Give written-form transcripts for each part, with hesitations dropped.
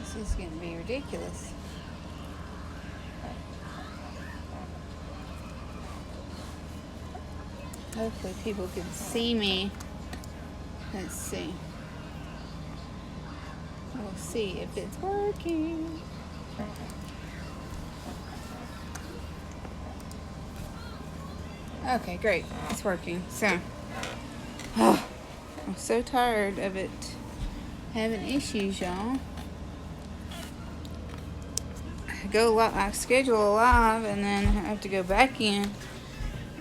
This is going to be ridiculous. Hopefully people can see me. Let's see. We'll see if it's working. Okay, great. It's working. So, I'm so tired of it having issues, y'all. I schedule a live and then I have to go back in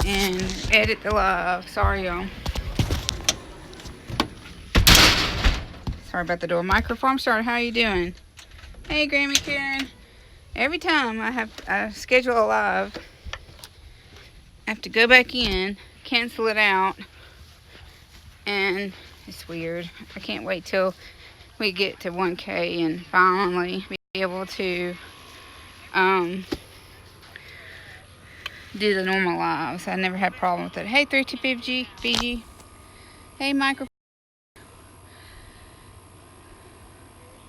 and edit the live. Sorry, y'all. Sorry about the door. Microfarm Starter, how you doing? Hey, Grammy Karen. Every time I schedule a live, I have to go back in, cancel it out, and it's weird. I can't wait till we get to 1K and finally be able to do the normal lives. I never had a problem with it. Hey, 32 Fiji. Hey, Micro.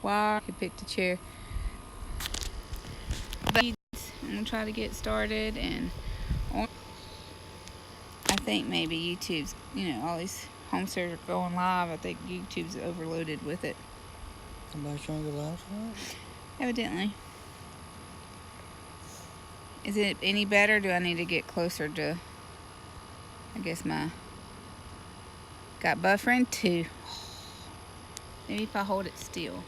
Wow, I could pick the chair. I'm gonna try to get started, and I think maybe YouTube's, all these homesteaders are going live. I think YouTube's overloaded with it. Somebody's trying to go live tonight? Evidently. Is it any better? Do I need to get closer to, I guess got buffering too. Maybe if I hold it still.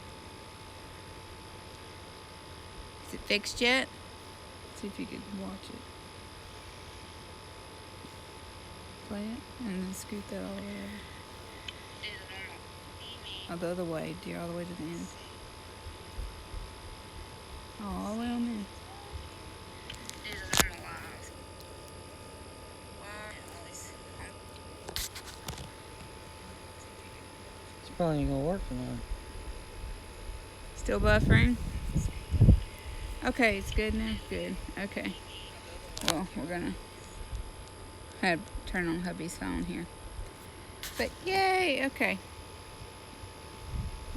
Is it fixed yet? Let's see if you can watch it. Play it and then scoot that all the way over. Oh, the other way, dear, all the way to the end. Oh, all the way on there. It's probably ain't gonna work tonight. Still buffering? Okay, it's good now? Good. Okay. Well, we're gonna turn on hubby's phone here. But yay, okay.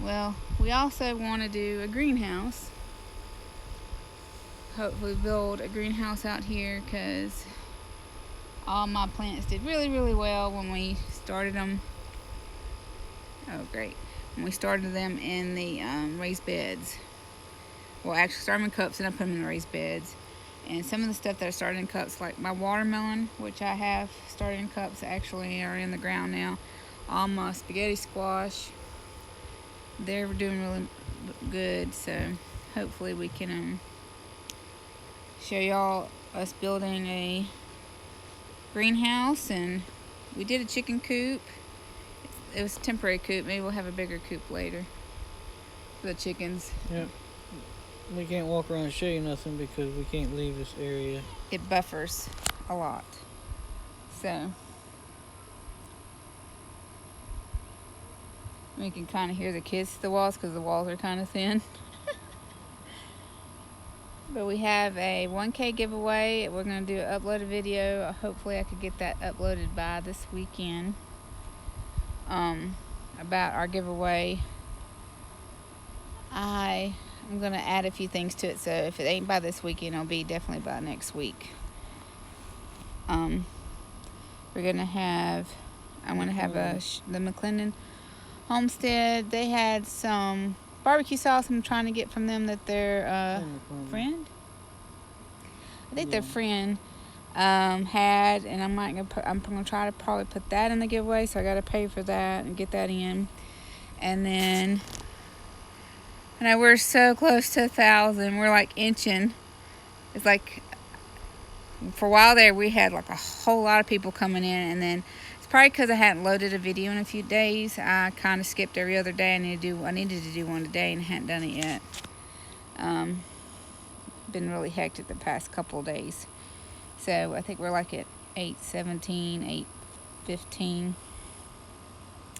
Well, we also want to do a greenhouse. Hopefully build a greenhouse out here because all my plants did really, really well when we started them. Oh, great. When we started them in the raised beds. Well, actually started in cups and I put them in the raised beds. And some of the stuff that I started in cups, like my watermelon, which I have started in cups, actually are in the ground now. All my spaghetti squash, they're doing really good. So hopefully we can show y'all us building a greenhouse. And we did a chicken coop. It was a temporary coop. Maybe we'll have a bigger coop later for the chickens. Yep. We can't walk around and show you nothing because we can't leave this area. It buffers a lot. So we can kind of hear the kids through the walls because the walls are kind of thin. But we have a 1K giveaway. We're going to do an uploaded video. Hopefully I could get that uploaded by this weekend. About our giveaway. I'm going to add a few things to it, so if it ain't by this weekend, it'll be definitely by next week. I'm going to have the McClendon Homestead. They had some barbecue sauce I'm trying to get from them that their friend? I think their friend had, and I'm going to try to probably put that in the giveaway, so I got to pay for that and get that in. And then we're so close to 1,000. We're like inching. It's like for a while there we had like a whole lot of people coming in, and then it's probably because I hadn't loaded a video in a few days. I kind of skipped every other day. I needed to do one today and hadn't done it yet. Been really hectic the past couple of days. So I think we're like at 8:17, 8:15.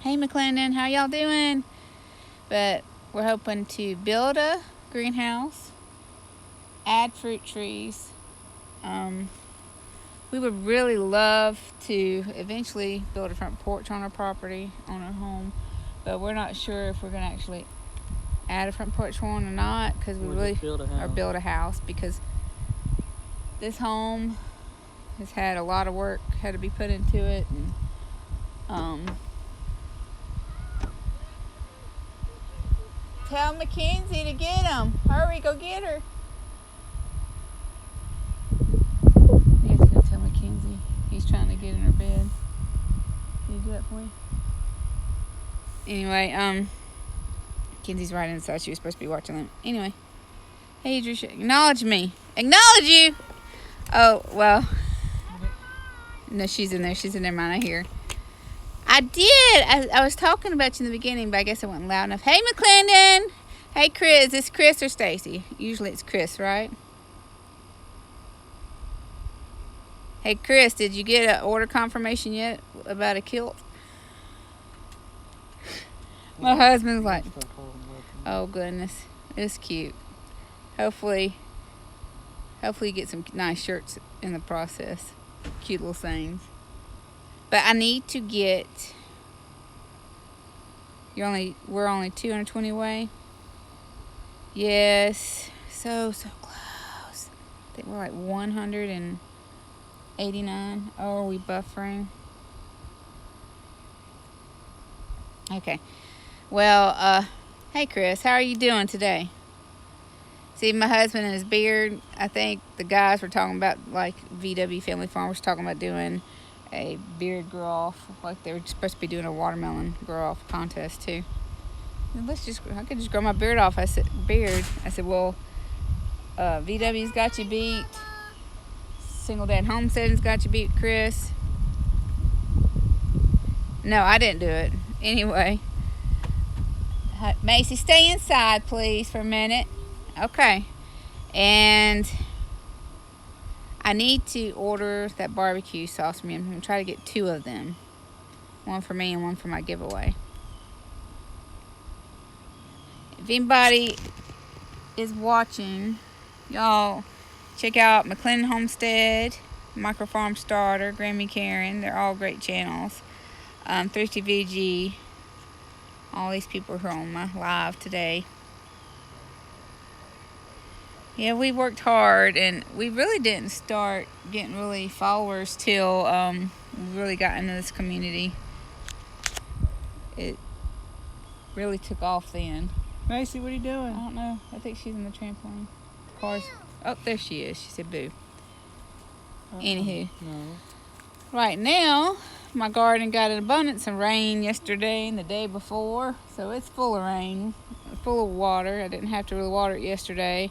Hey McClendon, how y'all doing? But we're hoping to build a greenhouse, add fruit trees. We would really love to eventually build a front porch on our property, on our home. but we're not sure if we're gonna actually add a front porch one or not, because we really build a house, because this home has had a lot of work had to be put into it, and tell Mackenzie to get him. Hurry, go get her. You have to go tell Mackenzie. He's trying to get in her bed. Can you do that for me? Anyway, Mackenzie's right inside. She was supposed to be watching them. Anyway. Hey, Drisha, acknowledge me. Acknowledge you! Oh, well. No, she's in there. She's in there. Mine, I hear. I did. I was talking about you in the beginning, but I guess I wasn't loud enough. Hey, McClendon. Hey, Chris. Is this Chris or Stacy? Usually it's Chris, right? Hey, Chris, did you get an order confirmation yet about a kilt? My husband's like, oh, goodness. It's cute. Hopefully you get some nice shirts in the process. Cute little things. But I need to get, we're only 220 away. Yes, so close. I think we're like 189. Oh, are we buffering? Okay. Well, hey Chris, how are you doing today? See, my husband and his beard, I think the guys were talking about, like VW Family Farm was talking about doing a beard grow off, like they were supposed to be doing a watermelon grow off contest too. And I could just grow my beard off. I said, well, VW's got you beat. Single Dad Homesteading's got you beat, Chris. No, I didn't do it. Anyway. Macy, stay inside, please, for a minute. Okay. And I need to order that barbecue sauce from you. I'm going to try to get 2 of them. One for me and one for my giveaway. If anybody is watching, y'all check out McClendon Homestead, Micro Farm Starter, Grammy Karen. They're all great channels. Thirsty VG. All these people who are on my live today. Yeah, we worked hard, and we really didn't start getting really followers till we really got into this community. It really took off then. Macy, what are you doing? I don't know. I think she's in the trampoline. Cars. Oh, there she is. She said boo. Anywho. No. Right now, my garden got an abundance of rain yesterday and the day before. So it's full of rain, full of water. I didn't have to really water it yesterday.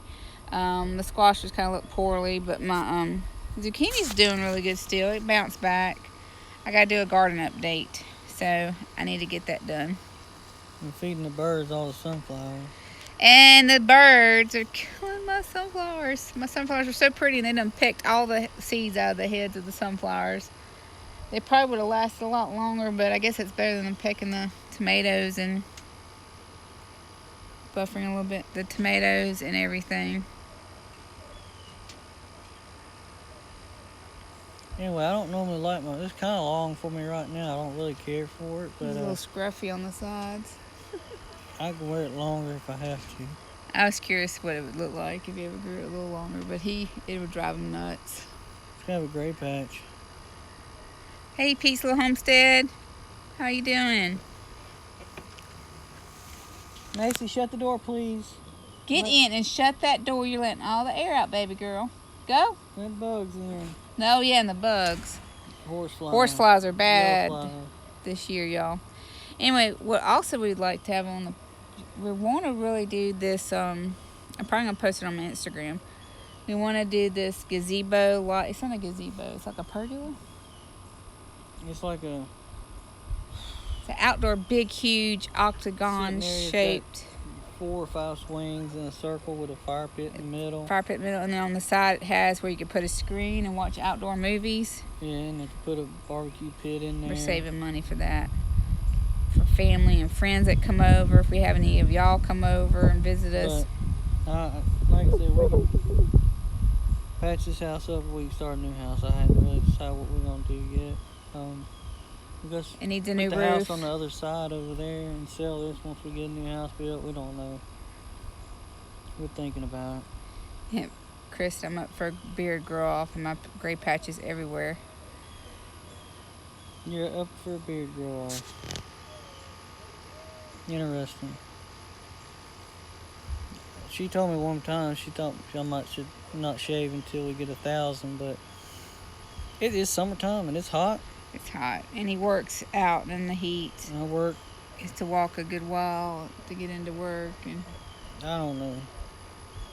The squash just kind of looked poorly, but my zucchini's doing really good still. It bounced back. I got to do a garden update, so I need to get that done. I'm feeding the birds all the sunflowers. And the birds are killing my sunflowers. My sunflowers are so pretty, and they done picked all the seeds out of the heads of the sunflowers. They probably would have lasted a lot longer, but I guess it's better than them picking the tomatoes and buffering a little bit the tomatoes and everything. Anyway, I don't normally like my. It's kind of long for me right now. I don't really care for it, but It's a little scruffy on the sides. I can wear it longer if I have to. I was curious what it would look like if you ever grew it a little longer, but it would drive him nuts. It's kind of a gray patch. Hey, Peaceful Homestead, how you doing? Macy, shut the door, please. Get in and shut that door. You're letting all the air out, baby girl. Go. Let bugs in. No, yeah, and the bugs. Horseflies. Horseflies are bad Yellowflies. this year, y'all. Anyway, what also we'd like to have on we want to really do this, I'm probably going to post it on my Instagram. We want to do this gazebo light. It's not a gazebo. It's like a pergola. It's like a... It's an outdoor, big, huge, octagon-shaped... 4 or 5 swings in a circle with a fire pit in the middle. Fire pit in the middle, and then on the side it has where you could put a screen and watch outdoor movies. Yeah, and they could put a barbecue pit in there. We're saving money for that. For family and friends that come over, if we have any of y'all come over and visit us. But, like I said, we can patch this house up or we can start a new house. I haven't really decided what we're going to do yet. Because It needs a put new the roof. house on the other side over there and sell this once we get a new house built. We don't know. We're thinking about it. Yeah, Chris, I'm up for a beard grow off and my gray patches everywhere. You're up for a beard grow off. Interesting. She told me one time she thought I should not shave until we get 1,000, but it is summertime and it's hot. It's hot, and he works out in the heat. And I work. He has to walk a good while to get into work, and I don't know.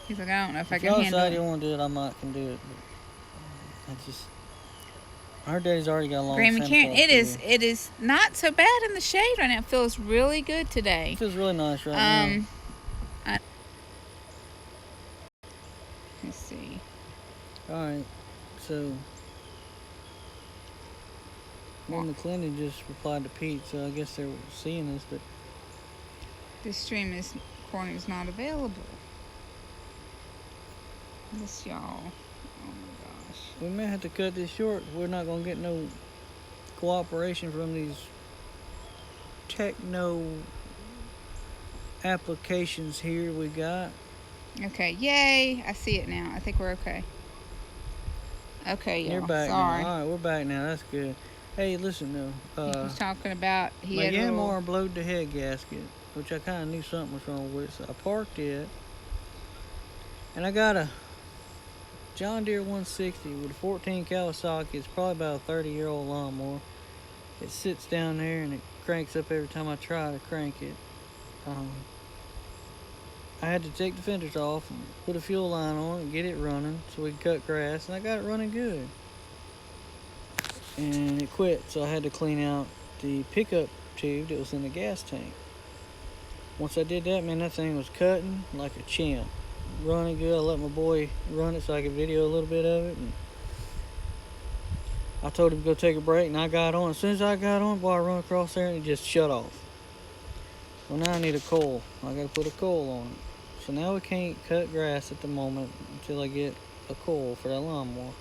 he's like, I don't know if I If can y'all handle decide it. you want to do it, I might can do it. But I just. Our daddy's already got a long Grand Santa McCarran, Claus it is not so bad in the shade right now. It feels really good today. It feels really nice right now. Let's see. Alright, so Mom McClendon just replied to Pete, so I guess they're seeing us, but This stream is recording is not available. This y'all. Oh my gosh. we may have to cut this short. We're not gonna get no cooperation from these techno applications here we got. Okay, yay! I see it now. I think we're okay. Okay, y'all. You're back Sorry. now. Alright, we're back now. That's good. Hey, listen though. He was talking about My Yanmar blowed the head gasket, which I kind of knew something was wrong with it, so I parked it. And I got a John Deere 160 with a 14 Kawasaki. It's probably about a 30-year-old lawnmower. It sits down there and it cranks up every time I try to crank it. I had to take the fenders off and put a fuel line on it and get it running so we could cut grass, and I got it running good. And it quit, so I had to clean out the pickup tube that was in the gas tank. Once I did that, man, that thing was cutting like a champ. Running good. I let my boy run it so I could video a little bit of it. And I told him to go take a break, and I got on. As soon as I got on, boy, I run across there and it just shut off. Well, now I need a coil. I got to put a coil on it. So now we can't cut grass at the moment until I get a coil for that lawnmower.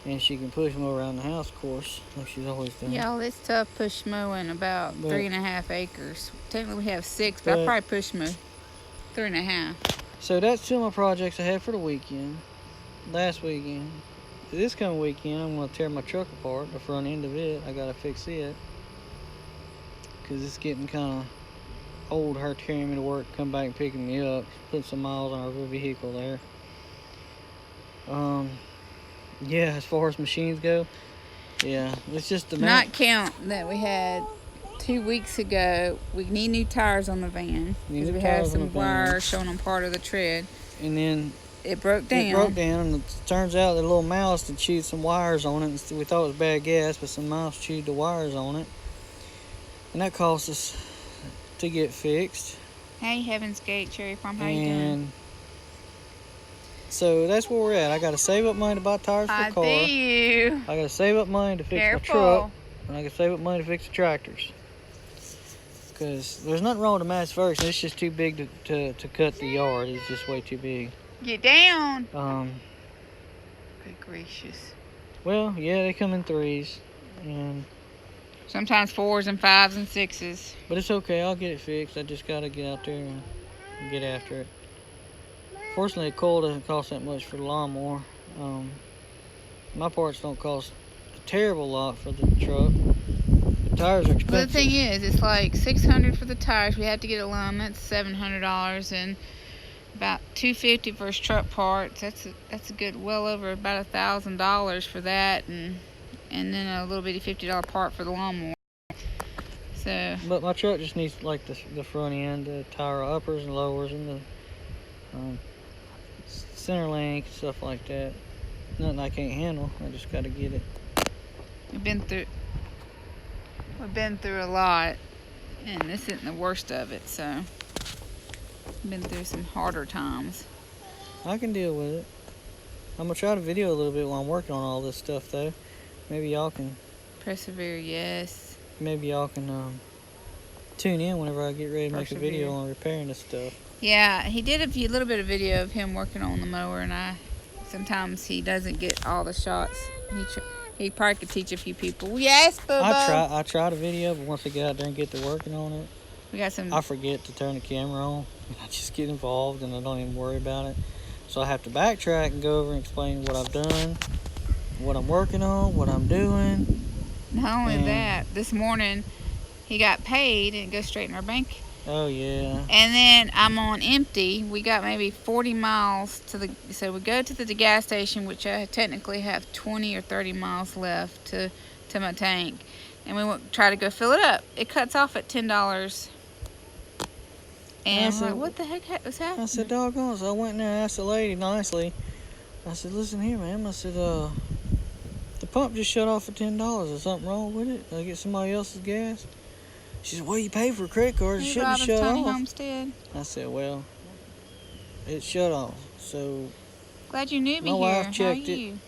And she can push mow around the house, of course, like she's always done. Y'all, it's tough push mowing about 3.5 acres. Technically we have 6, but I probably push mow 3.5. So that's two of my projects I had for the weekend. Last weekend. This coming weekend, I'm going to tear my truck apart, the front end of it. I got to fix it. Because it's getting kind of old, her carrying me to work, come back and picking me up. Put some miles on our vehicle there. Yeah, as far as machines go, yeah, it's just the Not count that we had 2 weeks ago. We need new tires on the van because we have some wires showing on part of the tread. And then it broke down. And it turns out that a little mouse had chewed some wires on it. And we thought it was bad gas, but some mouse chewed the wires on it, and that cost us to get fixed. Hey, Heaven's Gate Cherry Farm, how you doing? So that's where we're at. I got to save up money to buy tires for the car. I got to save up money to fix my truck, and I got to save up money to fix the tractors. Because there's nothing wrong with the Mass Ferguson. It's just too big to cut the yard. It's just way too big. Get down. Good gracious. Well, yeah, they come in 3s, and sometimes 4s and 5s and 6s. But it's okay. I'll get it fixed. I just got to get out there and get after it. Fortunately, a coil doesn't cost that much for the lawnmower. My parts don't cost a terrible lot for the truck. The tires are expensive. But the thing is, it's like $600 for the tires. We have to get alignments, $700, and about $250 for his truck parts. That's a good, well over about $1,000 for that, and then a little bitty $50 part for the lawnmower. So. But my truck just needs like the front end, the tire uppers and lowers, and the center link, stuff like that. Nothing I can't handle. I just got to get it. We've been through a lot, and this isn't the worst of it. So, we've been through some harder times. I can deal with it. I'm gonna try to video a little bit while I'm working on all this stuff, though. Maybe y'all can persevere. Yes. Maybe y'all can tune in whenever I get ready to make a video on repairing this stuff. Yeah, he did a little bit of video of him working on the mower, and sometimes he doesn't get all the shots. He probably could teach a few people. Yes, Bubba. I try the video, but once I get out there and get to working on it, We got some. I forget to turn the camera on. I just get involved and I don't even worry about it. So I have to backtrack and go over and explain what I've done, what I'm working on, what I'm doing. Not only that, this morning he got paid and it goes straight in our bank. Oh yeah. And then I'm on empty. We got maybe 40 miles to the. So we go to the gas station, which I technically have 20 or 30 miles left to my tank, and we went, try to go fill it up. It cuts off at $10. And I'm like, what the heck was happening? I said, doggone. So I went in there and asked the lady nicely. I said, listen here, ma'am. I said, the pump just shut off for $10. Is something wrong with it? Did I get somebody else's gas? She said, well, you paid for a credit card. It shouldn't shut off. Homestead. I said, well, it shut off. So glad you knew me my here. wife checked How are you?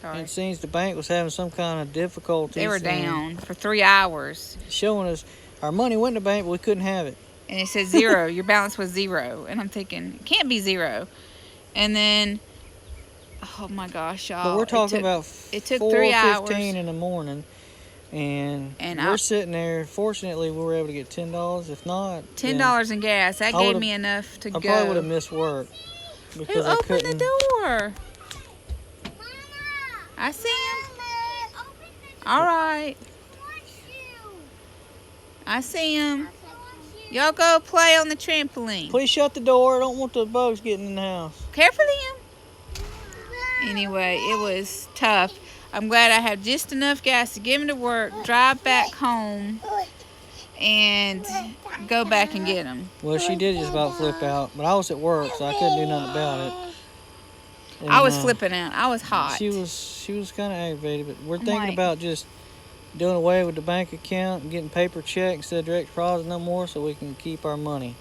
Sorry. It seems the bank was having some kind of difficulties. They were down for 3 hours. Showing us our money went in the bank, but we couldn't have it. And it said 0. Your balance was 0. And I'm thinking, it can't be 0. And then, oh my gosh, y'all. But we're talking about it took 3 hours. 4:15 in the morning. And we're sitting there. Fortunately, we were able to get $10. If not, $10 in gas. That gave me enough to go. I probably would have missed work because Who opened the door? I see him. All right. I see him. Y'all go play on the trampoline. Please shut the door. I don't want the bugs getting in the house. Carefully, him. Anyway, it was tough. I'm glad I had just enough gas to get him to work, drive back home, and go back and get him. Well, she did just about flip out, but I was at work, so I couldn't do nothing about it. And, I was flipping out. I was hot. She was kind of aggravated, but we're thinking about just doing away with the bank account and getting paper check instead of direct deposit no more, so we can keep our money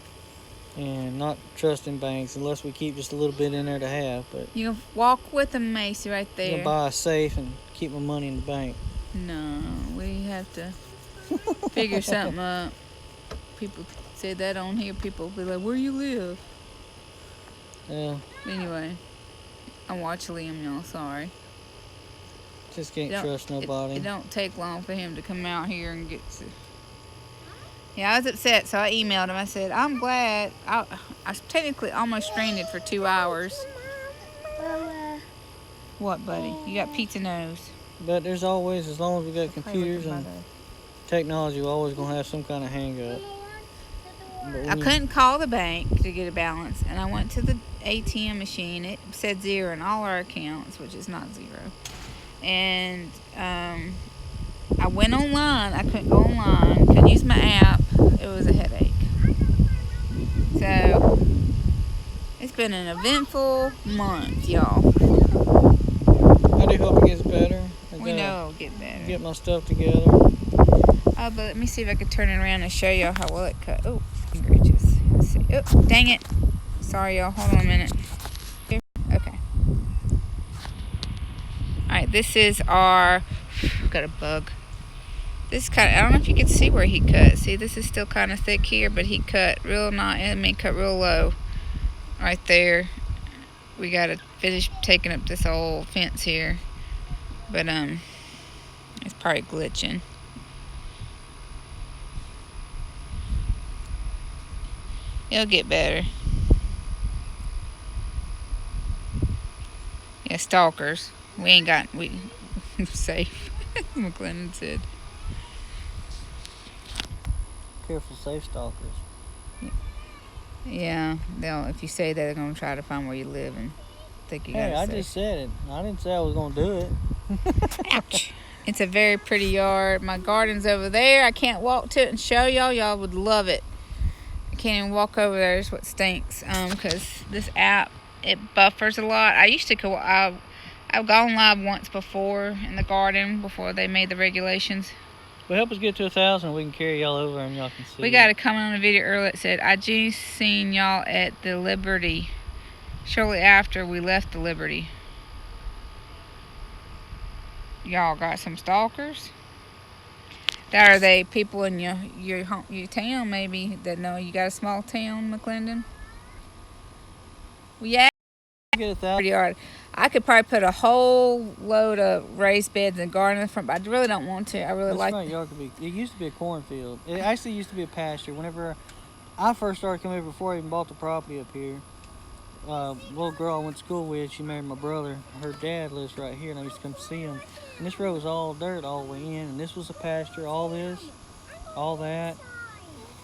and not trusting banks unless we keep just a little bit in there to have. But you can walk with them, Macy, right there. I'm gonna buy a safe and keep my money in the bank. No, we have to figure something up. People say that on here. People will be like, "Where you live?" Yeah. Anyway, I watch Liam, y'all. Sorry. Just can't trust nobody. It don't take long for him to come out here and get to. Yeah, I was upset, so I emailed him. I said, I'm glad. I was technically almost stranded for 2 hours. What, buddy? You got pizza nose. But there's always, as long as we got computers and technology, we're always going to have some kind of hang-up. I couldn't call the bank to get a balance, and I went to the ATM machine. It said 0 in all our accounts, which is not 0. And I went online. I couldn't go online. Couldn't use my app. It was a headache. So it's been an eventful month, y'all. I do hope it gets better. We know it'll get better. Get my stuff together. Oh, but let me see if I can turn it around and show y'all how well it cut. Oh, gracious. Let's see. Oh, dang it. Sorry, y'all. Hold on a minute. Here. Okay. Alright, this is our. Got a bug. This is kind of. I don't know if you can see where he cut. See, this is still kind of thick here, but he cut real cut real low. Right there. We got to finish taking up this old fence here. But, it's probably glitching. It'll get better. Yeah, stalkers. We ain't got, safe, McLennan said. Careful, safe stalkers. Yeah, if you say that, they're going to try to find where you live and think you got it. Hey, I just said it. I didn't say I was going to do it. Ouch. It's a very pretty yard. My garden's over there. I can't walk to it and show y'all. Y'all would love it. I can't even walk over there. It's what stinks. Because this app, it buffers a lot. I used to go, I've gone live once before in the garden before they made the regulations. Well, help us get to 1,000. We can carry y'all over and y'all can see. We got a comment on the video earlier that said, I just seen y'all at the Liberty shortly after we left the Liberty. Y'all got some stalkers? That are they people in your town maybe that know you got a small town, McClendon? Well, yeah, get 1,000. Yard. I could probably put a whole load of raised beds and garden in the front, but I really don't want to. I really This like front yard could be. It used to be a cornfield. It actually used to be a pasture. Whenever I first started coming here, before I even bought the property up here, little girl I went to school with, she married my brother. Her dad lives right here, and I used to come see him. And this road was all dirt all the way in, and this was a pasture. All this, all that,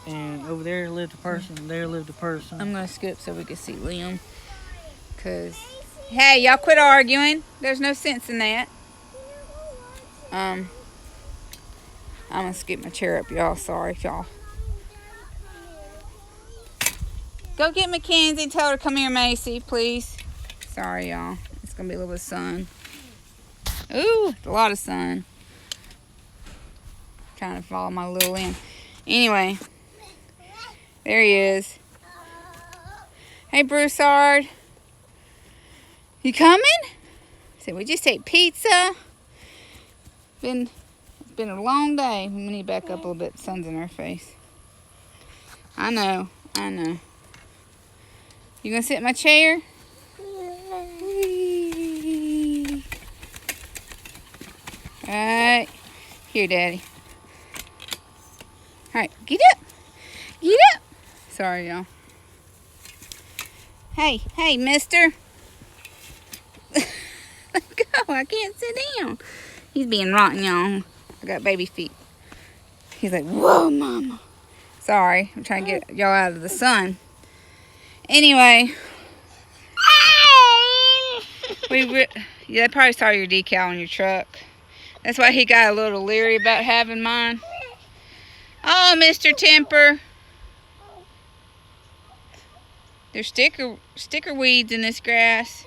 and over there lived a person. And there lived a person. I'm gonna scoop so we can see Liam. Cause, hey, y'all quit arguing. There's no sense in that. I'm gonna scoop my chair up, y'all. Sorry, y'all. Go get Mackenzie. Tell her to come here, Macy, please. Sorry, y'all. It's gonna be a little bit of sun. Ooh, a lot of sun. Trying to follow my little in. Anyway, there he is. Hey, Broussard. You coming? So we just ate pizza. It's been a long day. We need to back up a little bit. The sun's in our face. I know. You gonna sit in my chair? Alright. Here, Daddy. Alright, get up. Get up. Sorry, y'all. Hey, mister. Let go. I can't sit down. He's being rotten, y'all. I got baby feet. He's like, whoa, mama. Sorry. I'm trying to get y'all out of the sun. Anyway. They probably saw your decal on your truck. That's why he got a little leery about having mine. Oh, Mr. Temper. There's sticker weeds in this grass.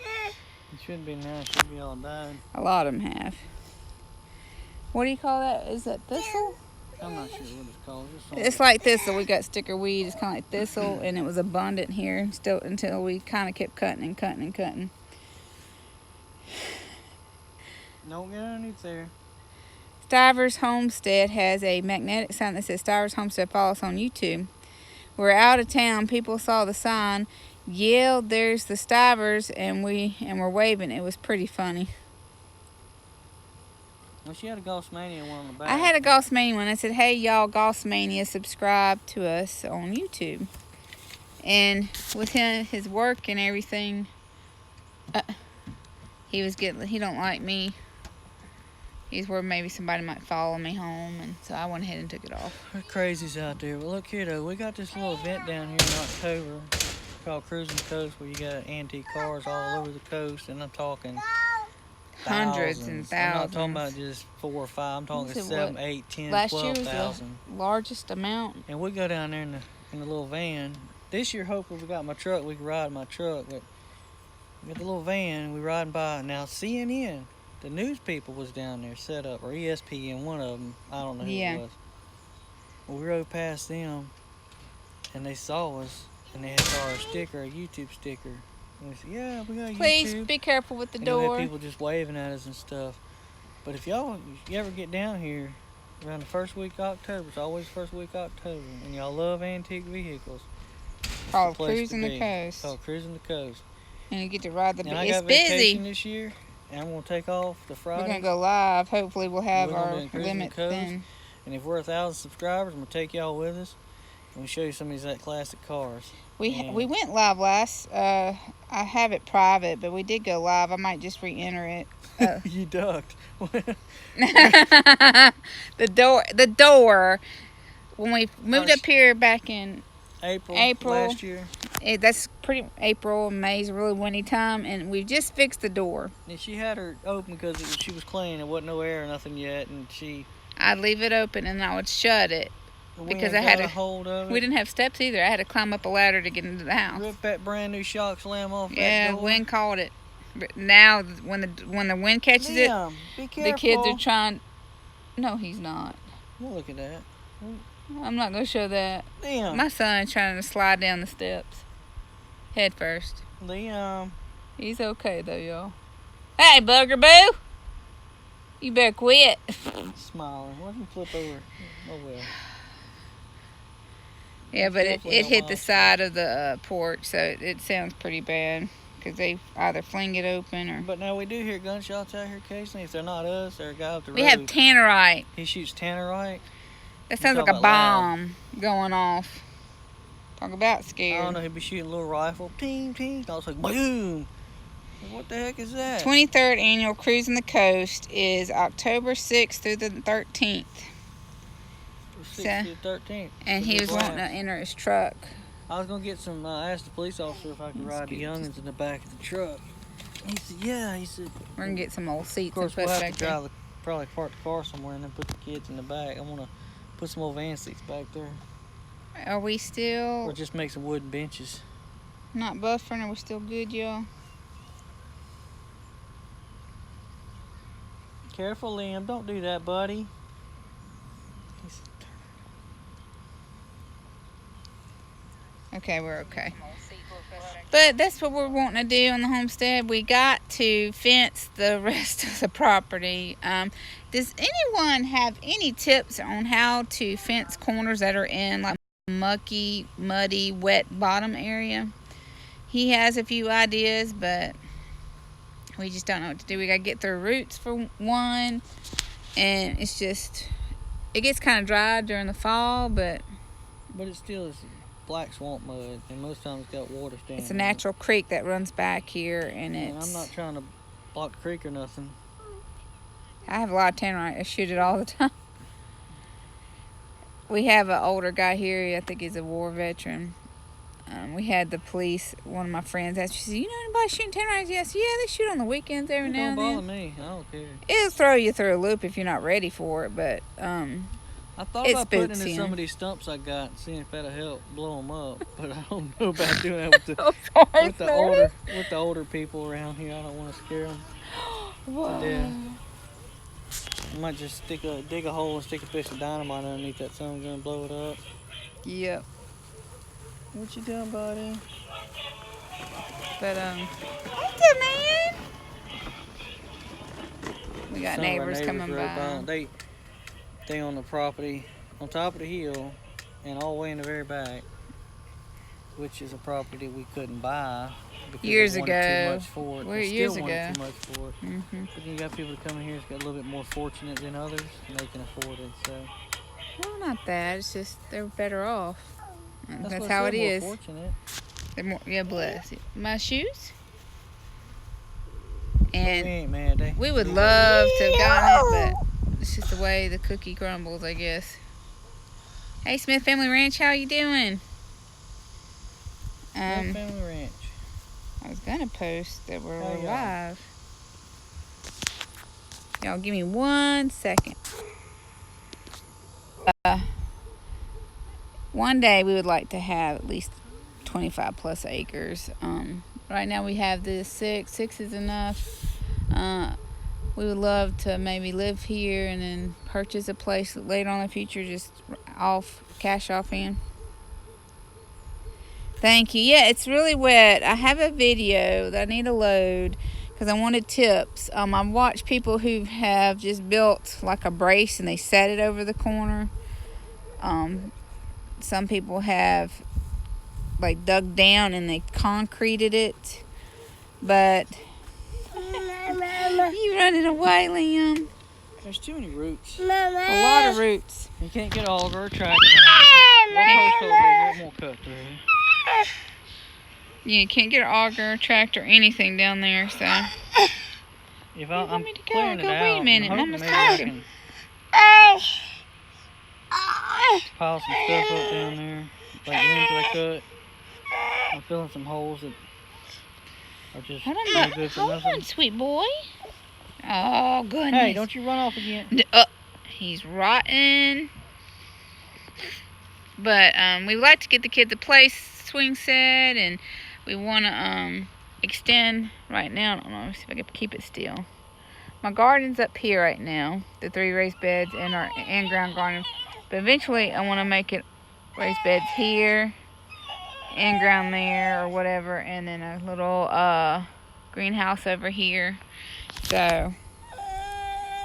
It should be now. It should be all died. A lot of them have. What do you call that? Is that thistle? I'm not sure what it's called. It's like thistle. We got sticker weed. It's kind of like thistle, and it was abundant here still until we kind of kept cutting. Don't get underneath there. Stiver's Homestead has a magnetic sign that says Stiver's Homestead. Follow us on YouTube. We're out of town. People saw the sign, yelled, "There's the Stivers," and we're waving. It was pretty funny. Well, she had a GossMania one on the back. I had a GossMania one. I said, "Hey, y'all, GossMania, subscribe to us on YouTube." And with his work and everything, he don't like me. He's worried maybe somebody might follow me home, and so I went ahead and took it off. We're crazies out there. But look here, though. We got this little event down here in October called Cruising the Coast, where you got antique cars all over the coast, and I'm talking Hundreds thousands. and thousands. I'm not talking about just 4 or 5. I'm talking Said 7, what? 8, 10, Last year 12,000. was the largest amount. And we go down there in the little van. This year, hopefully, we got my truck. We can ride my truck, but we got the little van, and we riding by. Now, CNN, the news people was down there set up, or ESPN, one of them. I don't know who it was. Well, we rode past them, and they saw us, and they had saw our sticker, a YouTube sticker. And we said, yeah, we got YouTube. Please be careful with the door. We had people just waving at us and stuff. But if you ever get down here around the first week of October, it's always first week of October, and y'all love antique vehicles. Called Cruising the Coast. Called Cruising the Coast. And you get to ride the And it's I got busy. vacation this year, and I'm gonna take off the Friday. We're gonna go live. Hopefully, we'll have We're our gonna be in Cruising limit the Coast. then. And if we're 1,000 subscribers, I'm gonna take y'all with us, and we'll show you some of these classic cars. We went live last. I have it private, but we did go live. I might just re-enter it. You ducked. The door. When we moved up here back in April last year. That's pretty. April and May's a really windy time, and we just fixed the door. And she had her open because she was clean. There wasn't no air or nothing yet, and I'd leave it open and I would shut it because I had a hold of it. We didn't have steps either. I had to climb up a ladder to get into the house. Rip that brand new shock slam off Yeah, that door. wind caught it. But now when the wind catches Liam, be careful. the kids are trying. No, he's not. Well, look at that. I'm not gonna show that. Liam. My son's trying to slide down the steps, head first. Liam. He's okay though, y'all. Hey, bugger boo! You better quit. Smiling. Why don't you flip over? Oh well. Yeah, but it definitely hit a the lot. side of the porch, so it sounds pretty bad. because they either fling it open or... But now we do hear gunshots out here occasionally. If they're not us, they're a guy up the road. We have tannerite. He shoots tannerite. That sounds like a bomb going off. Talk about scared. I don't know, he'd be shooting a little rifle. Ting, ting. I was like, boom. What the heck is that? 23rd annual Cruising the Coast is October 6th through the 13th. 6th to the 13th. And he was wanting to enter his truck. I was going to get some, I asked the police officer if I could ride the youngins in the back of the truck. He said, yeah. He said, we're going to get some old seats. Of course, we'll have to probably park the car somewhere and then put the kids in the back. I want to put some old van seats back there. Are we still... Or just make some wooden benches. Not buffering? Are we still good, y'all? Careful, Liam. Don't do that, buddy. Okay, we're okay. But that's what we're wanting to do on the homestead. We got to fence the rest of the property. Does anyone have any tips on how to fence corners that are in like mucky, muddy, wet bottom area? He has a few ideas, but we just don't know what to do. We got to get through roots for one, and it's just, it gets kind of dry during the fall, but it still is black swamp mud, and most times it's got water standing. It's a natural creek that runs back here, and I'm not trying to block the creek or nothing. I have a lot of tannerite. I shoot it all the time. We have an older guy here. I think he's a war veteran. We had the police, one of my friends asked, she said, you know anybody shooting tannerite? Yes, yeah, they shoot on the weekends every now and then. Don't bother me. I don't care. It'll throw you through a loop if you're not ready for it, but I thought about putting in some of these stumps I got and seeing if that'll help blow them up, but I don't know about doing that with the older people around here. I don't want to scare them. Whoa. Yeah. I might just dig a hole and stick a piece of dynamite underneath that sun gun and blow it up. Yep. What you doing, buddy? But hey there, man. We got neighbors coming by. They on the property on top of the hill and all the way in the very back, which is a property we couldn't buy because years they ago. wanted too much for it. They years still ago. wanted too much for it. Mm-hmm. But then you got people that come in here that's got a little bit more fortunate than others, and they can afford it. So. Well, not that. It's just they're better off. That's how it more is. Fortunate. They're more, yeah, bless you. My shoes. And we would love to have gotten it, but it's just the way the cookie crumbles, I guess. Hey, Smith Family Ranch, how you doing? Smith Family Ranch. I was gonna post that we're live. Y'all, give me 1 second. One day we would like to have at least 25 plus acres. Right now we have this 6. 6 is enough. We would love to maybe live here and then purchase a place later on in the future, just cash off in. Thank you. Yeah, it's really wet. I have a video that I need to load because I wanted tips. I've watched people who have just built like a brace and they set it over the corner. Some people have like dug down and they concreted it, but you running away, Liam? There's too many roots. A lot of roots. You can't get all over a tractor. One more cut through. Yeah, you can't get an auger, tractor, anything down there. So if I'm clearing it out, wait a minute, Mama's talking. Pile some stuff up down there, like limbs I cut. I'm filling some holes that are just no good for nothing. Hold on, sweet boy. Oh, goodness. Hey, don't you run off again. He's rotten. But we would like to get the kids a play swing set, and we want to extend right now. I don't know, see if I can keep it still. My garden's up here right now, the 3 raised beds and our in-ground garden. But eventually I want to make it raised beds here, in-ground there, or whatever, and then a little greenhouse over here. So,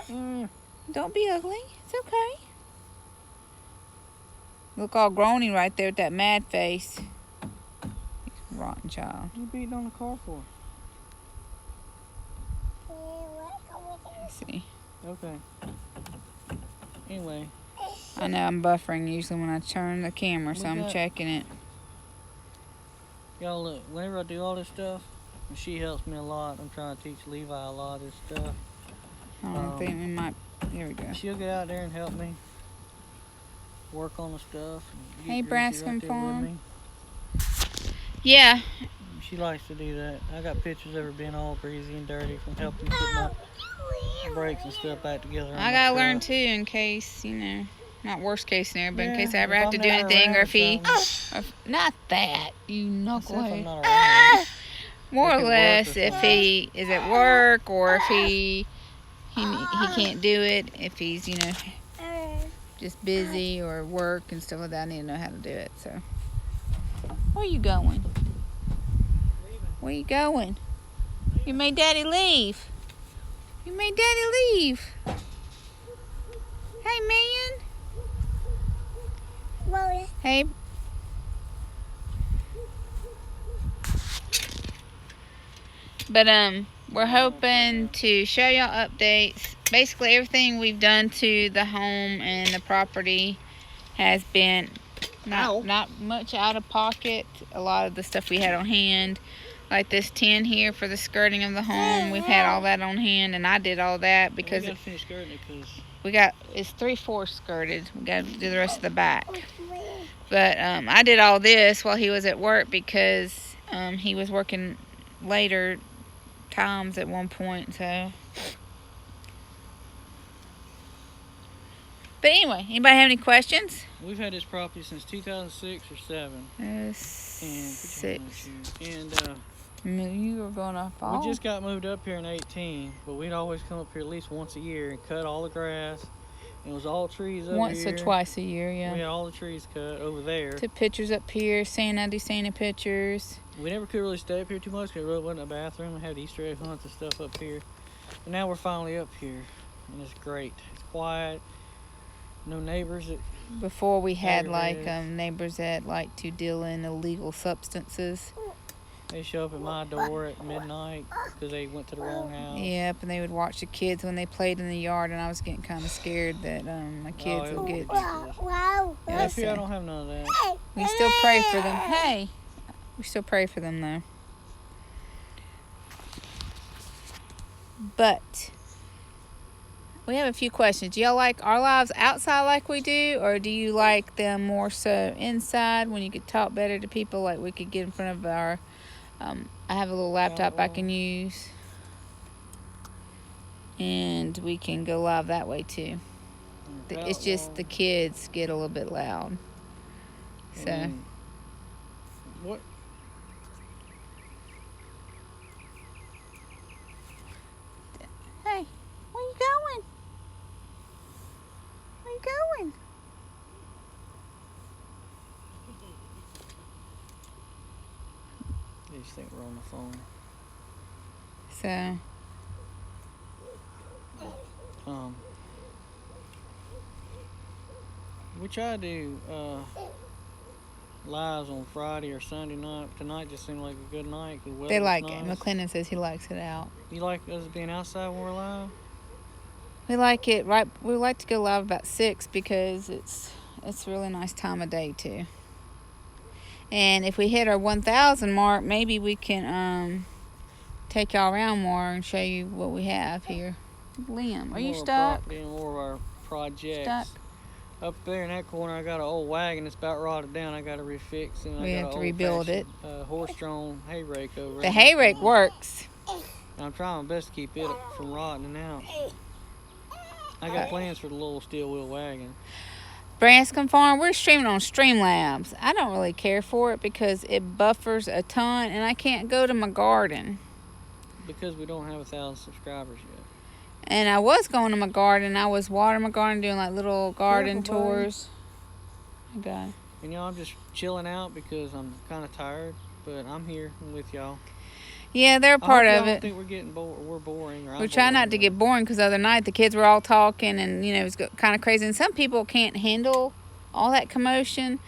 don't be ugly. It's okay. Look all groany right there with that mad face. Rotten child. What you beating on the car for? See. Okay. Anyway. I know I'm buffering usually when I turn the camera, so I'm checking it. Y'all look, whenever I do all this stuff, and she helps me a lot. I'm trying to teach Levi a lot of this stuff. I think we might. Here we go. She'll get out there and help me work on the stuff. Hey, Brascombe Farm. Yeah. She likes to do that. I got pictures of her being all greasy and dirty from helping put my brakes and stuff back together. I gotta learn too, in case, you know, not worst case scenario, but in case I ever have to do anything, or if he, not that, you knucklehead. More or less, if he is at work, or if he can't do it, if he's, you know, just busy or work and stuff like that, I need to know how to do it. So, where are you going? Where you going? You made Daddy leave. You made Daddy leave. Hey, man. Hey. But we're hoping to show y'all updates. Basically, everything we've done to the home and the property has been not much out of pocket. A lot of the stuff we had on hand, like this tin here for the skirting of the home, we've had all that on hand, and I did all that because we gotta finish skirting it, it's 3/4 skirted. We got to do the rest of the back. But I did all this while he was at work because he was working later times at one point. So, but anyway, anybody have any questions? We've had this property since 2006 or 7. 6. And you were going to fall. we just got moved up here in 18, but we'd always come up here at least once a year and cut all the grass. It was all trees over once here. Or twice a year, yeah. We had all the trees cut over there. Took pictures up here, Santa pictures. We never could really stay up here too much because there wasn't a bathroom. We had Easter egg hunts and stuff up here. But now we're finally up here, and it's great. It's quiet. No neighbors. Before we had like neighbors that like to deal in illegal substances. They show up at my door at midnight because they went to the wrong house. Yep, and they would watch the kids when they played in the yard, and I was getting kind of scared that my kids would get. Up here, I don't have none of that. We still pray for them. Hey, we still pray for them though. But we have a few questions. Do y'all like our lives outside like we do, or do you like them more so inside when you could talk better to people, like we could get in front of our... I have a little laptop I can use, and we can go live that way too. It's just the kids get a little bit loud. So... What? Hey, where you going? Where you going? They just think we're on the phone. So... we try to do lives on Friday or Sunday night. Tonight just seemed like a good night. They like it. McLennan says he likes it out. You like us being outside when we're live? We like it right. We like to go live about 6 because it's a really nice time of day too. And if we hit our 1,000 mark, maybe we can take y'all around more and show you what we have here. Liam, are you stuck? More of our projects. Stuck? Up there in that corner, I got an old wagon that's about rotted down. I got to refix, and we have to rebuild it. Horse-drawn hay rake over there. The hay rake works. I'm trying my best to keep it from rotting out. I got plans for the little steel wheel wagon. Brascombe Farm, we're streaming on Streamlabs. I don't really care for it because it buffers a ton, and I can't go to my garden. Because we don't have 1,000 subscribers yet. And I was going to my garden. I was watering my garden, doing like little garden tours. Okay. And I'm just chilling out because I'm kind of tired, but I'm here with y'all. Yeah, they're a part of it. I don't think we're getting bored. We're boring. We're trying not to get boring because the other night the kids were all talking and, it was kind of crazy. And some people can't handle all that commotion.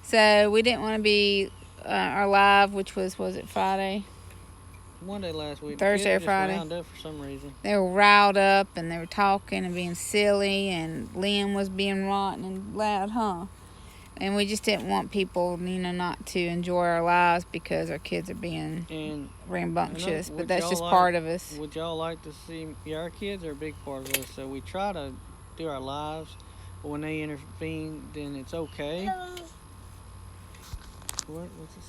So we didn't want to be our live, which was it Friday? one day last week. Thursday or Just Friday. wound up for some reason. They were riled up and they were talking and being silly, and Liam was being rotten and loud, huh? And we just didn't want people, not to enjoy our lives because our kids are being rambunctious. But that's just part of us. Would y'all like to see? Yeah, our kids are a big part of us, so we try to do our lives. But when they intervene, then it's okay. What's it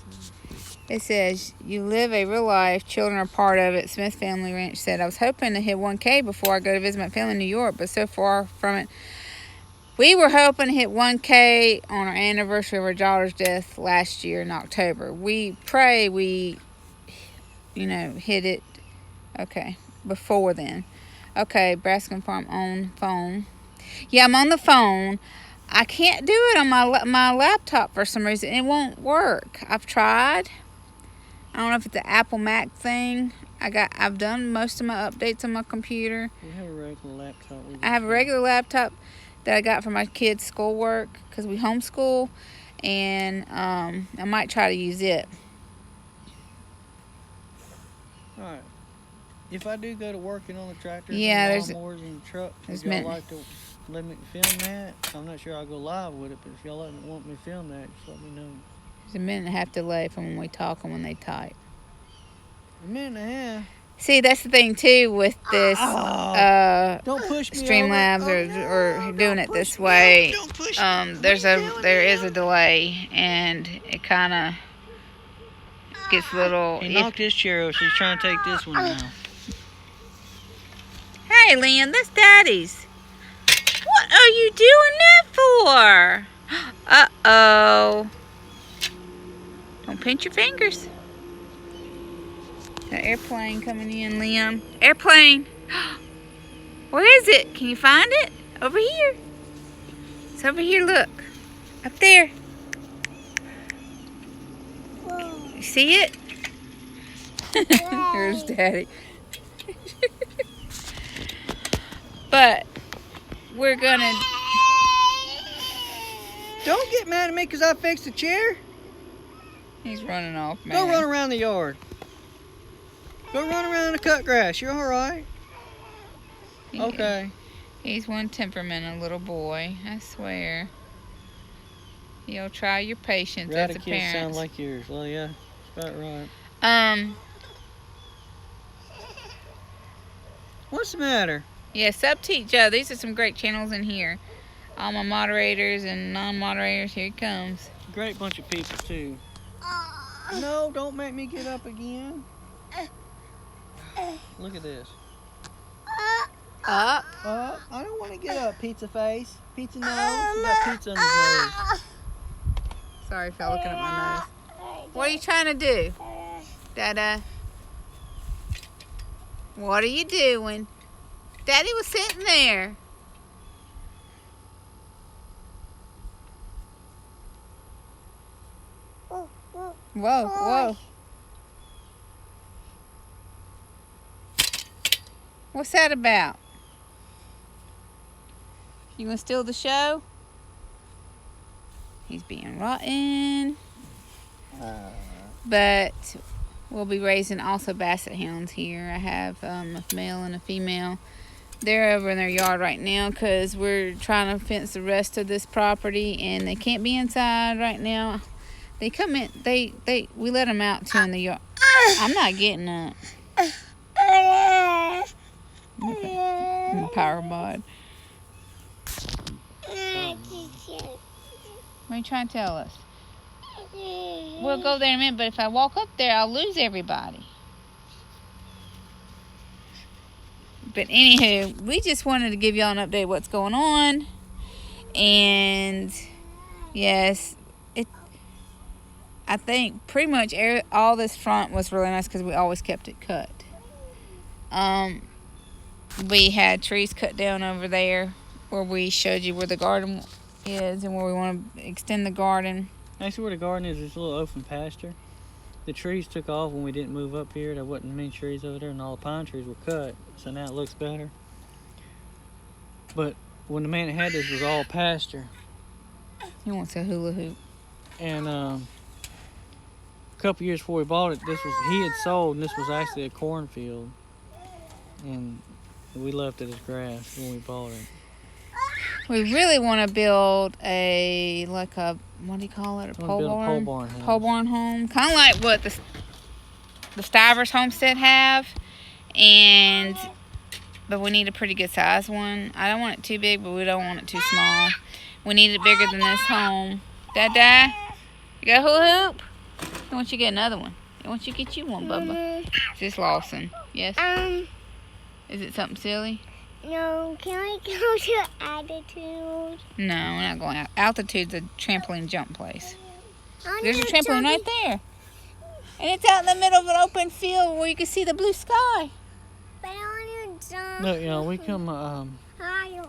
say? It says, you live a real life, children are part of it. Smith Family Ranch said, I was hoping to hit 1K before I go to visit my family in New York, but so far from it. We were hoping to hit 1K on our anniversary of our daughter's death last year in October. We pray we, hit it, before then. Okay, Braskin Farm on phone. Yeah, I'm on the phone. I can't do it on my laptop for some reason. It won't work. I've tried. I don't know if it's the Apple Mac thing. I've done most of my updates on my computer. We have a regular laptop. I have a regular laptop that I got for my kids' schoolwork because we homeschool, and I might try to use it. All right. If I do go to working on the tractor, lawnmowers and the truck, would y'all like to let me film that? I'm not sure I'll go live with it, but if y'all want me to film that, just let me know. There's a minute and a half delay from when we talk and when they type. A minute and a half. See, that's the thing too with this don't push me Streamlabs or doing it this way. There is a delay, and it kind of gets a little. He knocked his chair over. She's trying to take this one now. Hey, Liam, that's Daddy's. What are you doing that for? Uh-oh. Don't pinch your fingers. An airplane coming in, Liam. Airplane. Where is it? Can you find it? Over here. It's over here, look. Up there. You see it? Here's Daddy. But we're gonna... Don't get mad at me because I fixed the chair. He's running off, man. Go run around the yard. Go run around the cut grass. You're all right. Okay. He's one temperamental little boy, I swear. You'll try your patience as a parent. Kids sound like yours. Well, yeah, that's about right. What's the matter? Yeah, sub to each other. These are some great channels in here. All my moderators and non-moderators. Here it comes. Great bunch of people too. No, don't make me get up again. Look at this. Up. I don't want to get up, pizza face. Pizza nose. You got pizza on his nose. Sorry, fell looking at my nose. What are you trying to do? Dada. What are you doing? Daddy was sitting there. Whoa, whoa. What's that about? You gonna steal the show? He's being rotten. But we'll be raising also basset hounds here. I have a male and a female. They're over in their yard right now because we're trying to fence the rest of this property, and they can't be inside right now. They come in. We let them out too in the yard. I'm not getting up. I'm a power bod. What are you trying to tell us? We'll go there in a minute, but if I walk up there, I'll lose everybody. But anywho, we just wanted to give y'all an update of what's going on. And yes, I think pretty much all this front was really nice because we always kept it cut. We had trees cut down over there where we showed you where the garden is and where we want to extend the garden. Actually, where the garden is a little open pasture. The trees took off when we didn't move up here. There wasn't many trees over there, and all the pine trees were cut, so now it looks better. But when the man that had this was all pasture. He wants a hula hoop. And a couple years before we bought it, he had sold, and this was actually a cornfield, and we left it as grass when we bought it. We really want to build a what do you call it? A pole barn? Pole barn home, kind of like what the Stivers Homestead have, but we need a pretty good size one. I don't want it too big, but we don't want it too small. We need it bigger than this home. Dada, you got a hula hoop? I want you to get another one. I want you to get you one, Bubba. Is this Lawson? Yes. Is it something silly? No. Can I go to Altitude? No, we're not going out. Altitude's a trampoline jump place. There's a trampoline right there. And it's out in the middle of an open field where you can see the blue sky. But I want to jump. Look, you know, we come,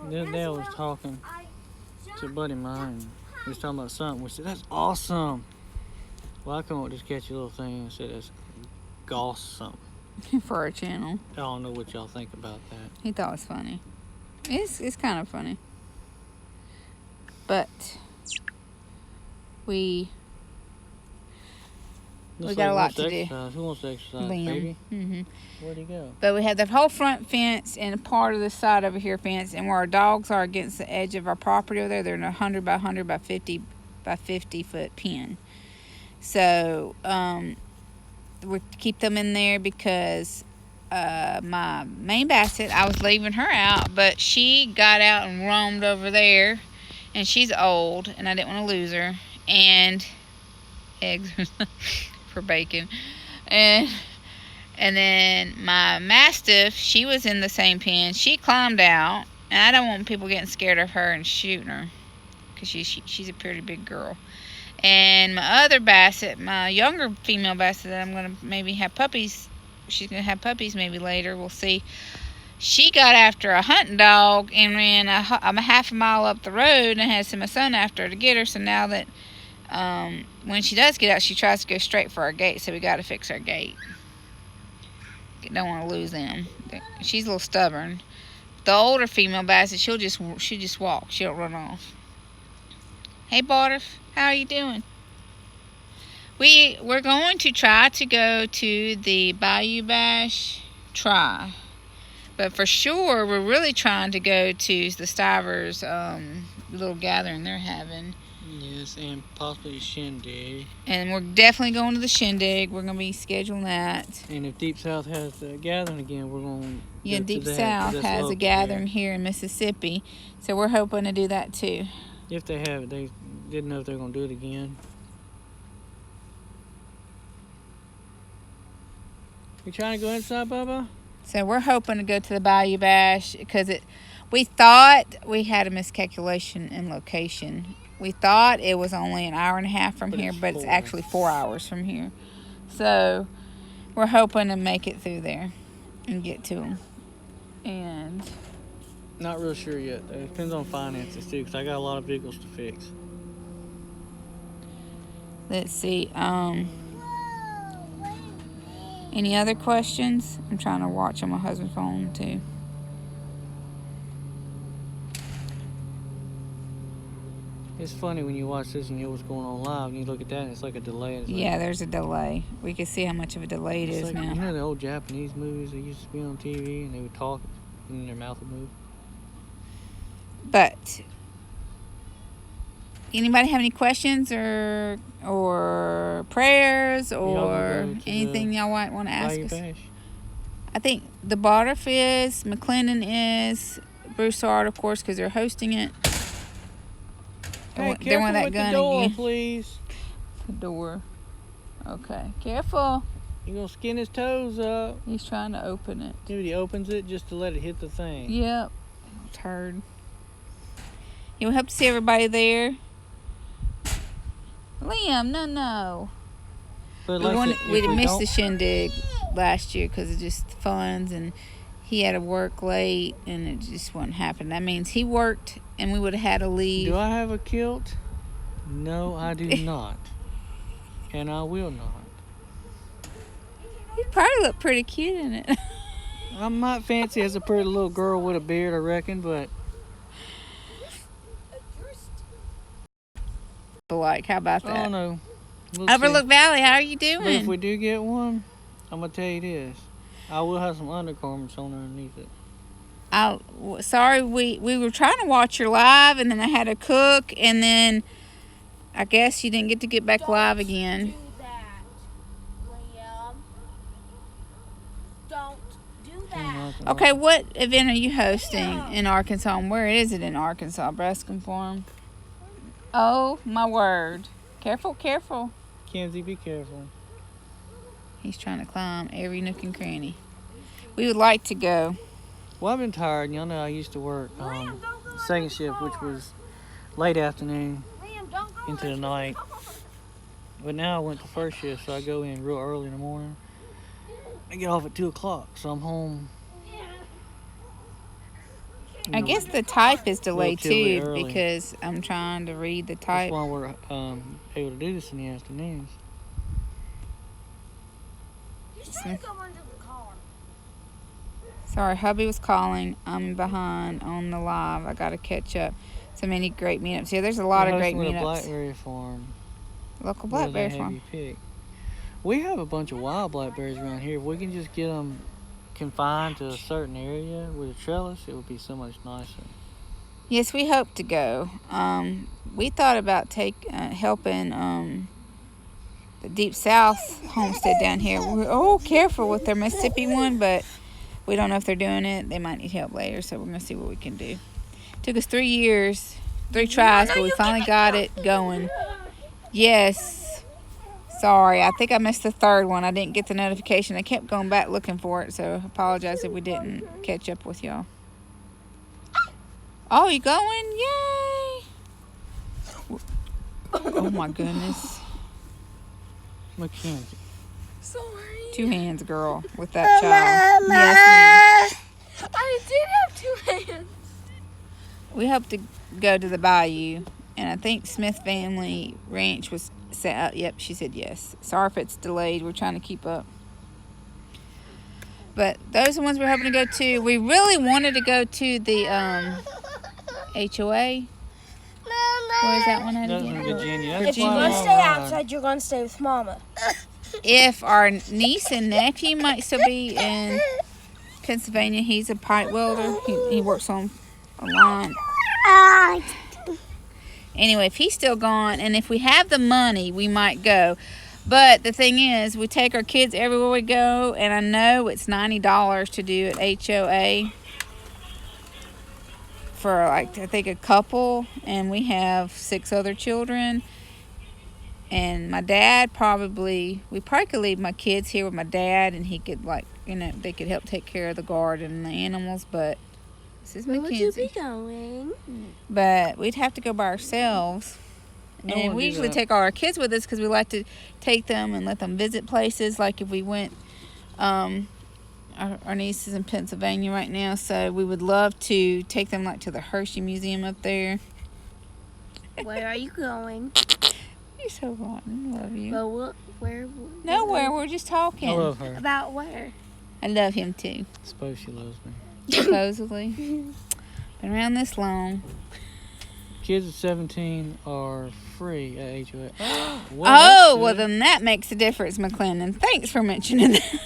the other day I was talking to a buddy of mine. He was talking about something. We said, that's awesome. Well, I come up with this catchy little thing and said it's Goss something. For our channel. I don't know what y'all think about that. He thought it was funny. It's kind of funny. But we got a lot to do. Who wants to exercise, Liam. baby? Mm-hmm. Where'd he go? But we have the whole front fence and a part of the side over here fence, and where our dogs are against the edge of our property over there, they're in a 100 by 100 by 50 foot pen. So we keep them in there because my main basset, I was leaving her out, but she got out and roamed over there, and she's old, and I didn't want to lose her. And eggs for bacon, and then my mastiff, she was in the same pen. She climbed out, and I don't want people getting scared of her and shooting her, because she's a pretty big girl. And my other basset, my younger female basset that I'm going to maybe have puppies, she's going to have puppies maybe later, we'll see. She got after a hunting dog and ran a half a mile up the road, and had sent my son after her to get her. So now that when she does get out, she tries to go straight for our gate, so we got to fix our gate. Don't want to lose them. She's a little stubborn. The older female basset, she just walk. She don't run off. Hey, Bartif, how are you doing? We're going to try to go to the Bayou Bash try, but for sure we're really trying to go to the Stivers little gathering they're having. Yes, and possibly a shindig. And we're definitely going to the shindig. We're going to be scheduling that. And if Deep South has the gathering again, we're going to Yeah, Deep South has a gathering here in Mississippi, so we're hoping to do that too. If they have it, they didn't know if they're going to do it again. You trying to go inside, Bubba? So we're hoping to go to the Bayou Bash because we thought we had a miscalculation in location. We thought it was only an hour and a half from here, but it's actually 4 hours from here. So we're hoping to make it through there and get to them. And not real sure yet. It depends on finances too, because I got a lot of vehicles to fix. Let's see. Any other questions? I'm trying to watch on my husband's phone too. It's funny when you watch this and you know what's going on live, and you look at that and it's like a delay. Yeah, there's a delay. We can see how much of a delay it is like, now. You know the old Japanese movies that used to be on TV and they would talk and their mouth would move? But anybody have any questions or prayers or anything y'all might want to ask us? I think the Bartif is, McLennan is, Broussard, of course, because they're hosting it. Hey, careful with the door, please. The door. Okay, careful. You're going to skin his toes up. He's trying to open it. Maybe he opens it just to let it hit the thing. Yep. Turd. You hope to see everybody there. Liam, no. But we missed the shindig last year because of just funds, and he had to work late, and it just wouldn't happen. That means he worked, and we would have had to leave. Do I have a kilt? No, I do not. And I will not. You probably look pretty cute in it. I'm not fancy as a pretty little girl with a beard, I reckon, but... Like, how about that? Oh, no. We'll see. Overlook Valley, how are you But if doing? we do get one, I'm gonna tell you this. I will have some undergarments on underneath it. Sorry, we were trying to watch your live, and then I had to cook, and then I guess you didn't get back live again. Do that, Liam. Don't do that. Okay, what event are you hosting in Arkansas, and where is it in Arkansas? Bruskin Farm. Oh my word! Careful, careful. Kenzie, be careful. He's trying to climb every nook and cranny. We would like to go. Well, I've been tired. Y'all know I used to work second shift, which was late afternoon Liam, don't go into the night. But now I went to first shift, so I go in real early in the morning. I get off at 2 o'clock, so I'm home. I guess the type is delayed relatively too early. because I'm trying to read the That's type. why we're able to do this in the afternoons. You should go under the car. Sorry, hubby was calling. I'm behind on the live. I got to catch up. So many great meetups. Yeah, there's a lot We're of great hosting with a meetups. blackberry farm. Local where they blackberry have farm. you pick. We have a bunch of wild blackberries around here. If we can just get them confined to a certain area with a trellis, it would be so much nicer. Yes, we hope to go. We thought about helping the Deep South homestead down here. We're careful with their Mississippi one, but we don't know if they're doing it. They might need help later, so we're gonna see what we can do. Took us 3 years, 3 tries, but we finally got it going. Yes. Sorry, I think I missed the third one. I didn't get the notification. I kept going back looking for it, so I apologize if we didn't catch up with y'all. Oh, you going? Yay! Oh my goodness. Mackenzie. Sorry. 2 hands, girl, with that child. Yes, ma'am. I did have 2 hands. We hope to go to the bayou, and I think Smith Family Ranch was set up. Yep, she said yes. Sorry if it's delayed. We're trying to keep up. But those are the ones we're hoping to go to. We really wanted to go to the HOA. Where is that one at That's in again? Virginia. If That's you're why going to I'm stay alright. outside, you're going to stay with Mama. If our niece and nephew might still be in Pennsylvania, he's a pipe welder. He works on a line. Anyway, if he's still gone, and if we have the money, we might go. But the thing is, we take our kids everywhere we go, and I know it's $90 to do at HOA for, like, I think a couple, and we have 6 other children. And my dad we probably could leave my kids here with my dad, and he could, like, they could help take care of the garden and the animals, but this is Where would you Mackenzie. be going? But we'd have to go by ourselves. I And wanna we do usually that. take all our kids with us because we like to take them and let them visit places. Like if we went, our niece is in Pennsylvania right now, so we would love to take them like to the Hershey Museum up there. Where are you going? You're so rotten. I love you. Well, where? Nowhere. We're just talking. I love her. About where? I love him too. Suppose she loves me. Supposedly. Been around this long. Kids at 17 are free at HOA. Well, then that makes a difference, McClendon. Thanks for mentioning that.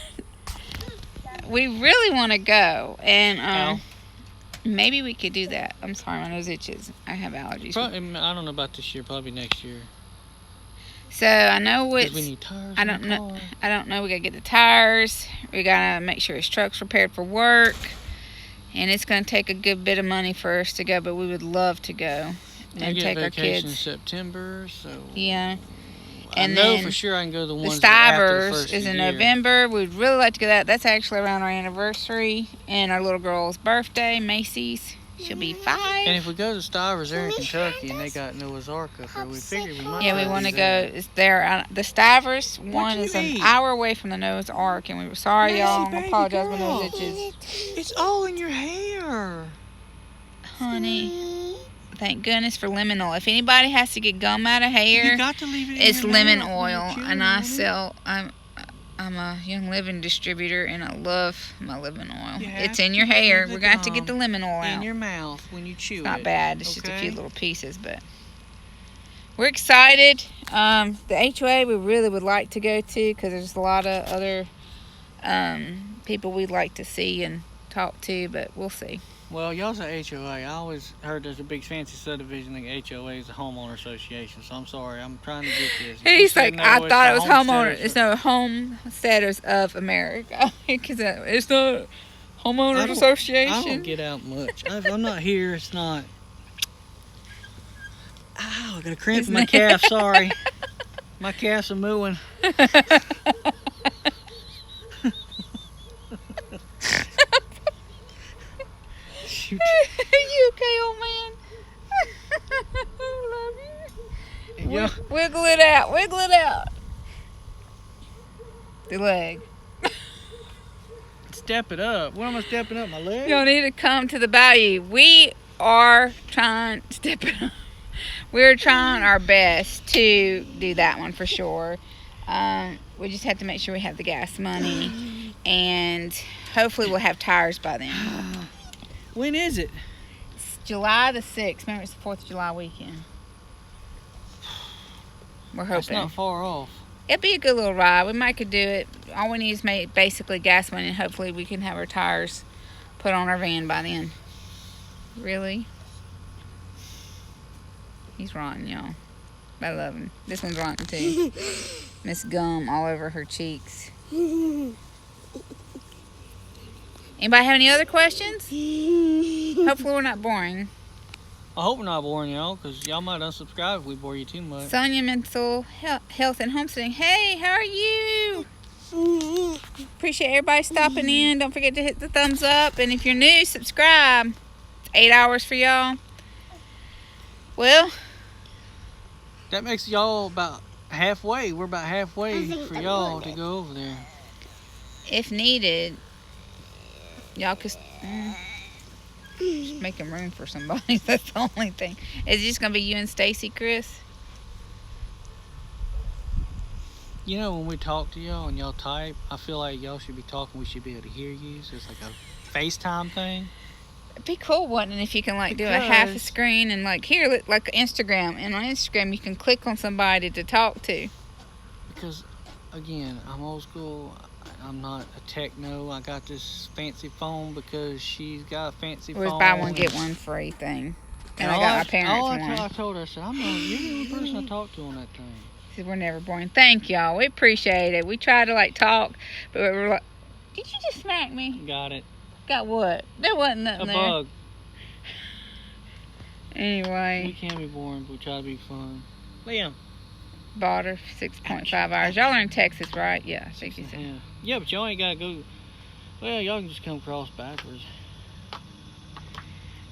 We really want to go, and maybe we could do that. I'm sorry, my nose itches. I have allergies. Probably, I don't know about this year. Probably next year. So I know 'Cause it's. we need tires. I in don't the know. car. I don't know. We gotta get the tires. We gotta make sure his truck's repaired for work, and it's gonna take a good bit of money for us to go. But we would love to go I and get take our vacation in kids. September, so Yeah. I And know then for sure I can go to the The ones that are after the Stivers first is of in the year. November. We'd really like to go that. That's actually around our anniversary and our little girl's birthday, Macy's. She'll be 5. And if we go to Stivers, they're in Kentucky, and they got Noah's Ark up there. We figured we might. Yeah, we try want to do go. that. It's there. The Stivers one do you is an mean? hour away from the Noah's Ark, and we were sorry, y'all. I baby apologize for girl. those itches. It's all in your hair. Honey, thank goodness for lemon oil. If anybody has to get gum out of hair, You got to leave it in it's your lemon mouth when you're oil, chewing and I on it. sell. I'm a Young Living distributor, and I love my lemon oil. You have It's in to your hair. leave the We're gonna have to get the gum lemon oil in out. your mouth when you chew It's not it. bad. It's just a few okay? little pieces, but we're excited. The HOA we really would like to go to because there's a lot of other people we'd like to see and talk to, but we'll see. Well, y'all's a HOA. I always heard there's a big fancy subdivision. The HOA is a homeowner association. So I'm sorry. I'm trying to get this. He's like, I thought it was homeowners. Homesteaders. It's no Homesteaders of America because it's the homeowners association. I don't get out much. If I'm not here, it's not. Ow, I got a cramp in my calf. Sorry. My calves are mooing. Shoot. You okay, old man? I love you. Yeah. Wiggle it out. Wiggle it out. The leg. Step it up. What am I stepping up? My leg? Y'all need to come to the bayou. We are trying to step it up. We're trying our best to do that one for sure. We just have to make sure we have the gas money, and hopefully we'll have tires by then. When is it? It's July the 6th. Remember, it's the 4th of July weekend. We're That's hoping. not far off. It'd be a good little ride. We might could do it. All we need is basically gas money, and hopefully we can have our tires put on our van by then. Really? He's rotten, y'all. I love him. This one's rotten too. Miss Gum all over her cheeks. Anybody have any other questions? Hopefully we're not boring. I hope we're not boring y'all, because y'all might unsubscribe if we bore you too much. Sonia Mental Health and Homesteading. Hey, how are you? Appreciate everybody stopping in. Don't forget to hit the thumbs up. And if you're new, subscribe. It's 8 hours for y'all. Well, That makes y'all about halfway. We're about halfway I think for I'm y'all doing to it. go over there. if needed, y'all could just making room for somebody. That's the only thing. Is it just gonna be you and Stacy, Chris? You know, when we talk to y'all and y'all type, I feel like y'all should be talking. We should be able to hear you. So it's like a FaceTime thing. It'd be cool, wouldn't it, if you can like do a half a Because- screen and like here, like Instagram, and on Instagram you can click on somebody to talk to. Because, again, I'm old school. I'm not a techno. I got this fancy phone because she's got a fancy It was phone. buy one get one free thing, and I all got my parents all one. I told her, I said, you're the only person I talked to on that thing. See, we're never boring. Thank y'all. We appreciate it. We try to like talk, but we're like, did you just smack me? Got it. Got what? There wasn't nothing A there. bug. We Anyway, can be boring, but we try to be fun. Liam. bought her 6.5 hours. Y'all are in Texas, right? Yeah, I think you said. Yeah, but y'all ain't got to go. Well, y'all can just come across backwards.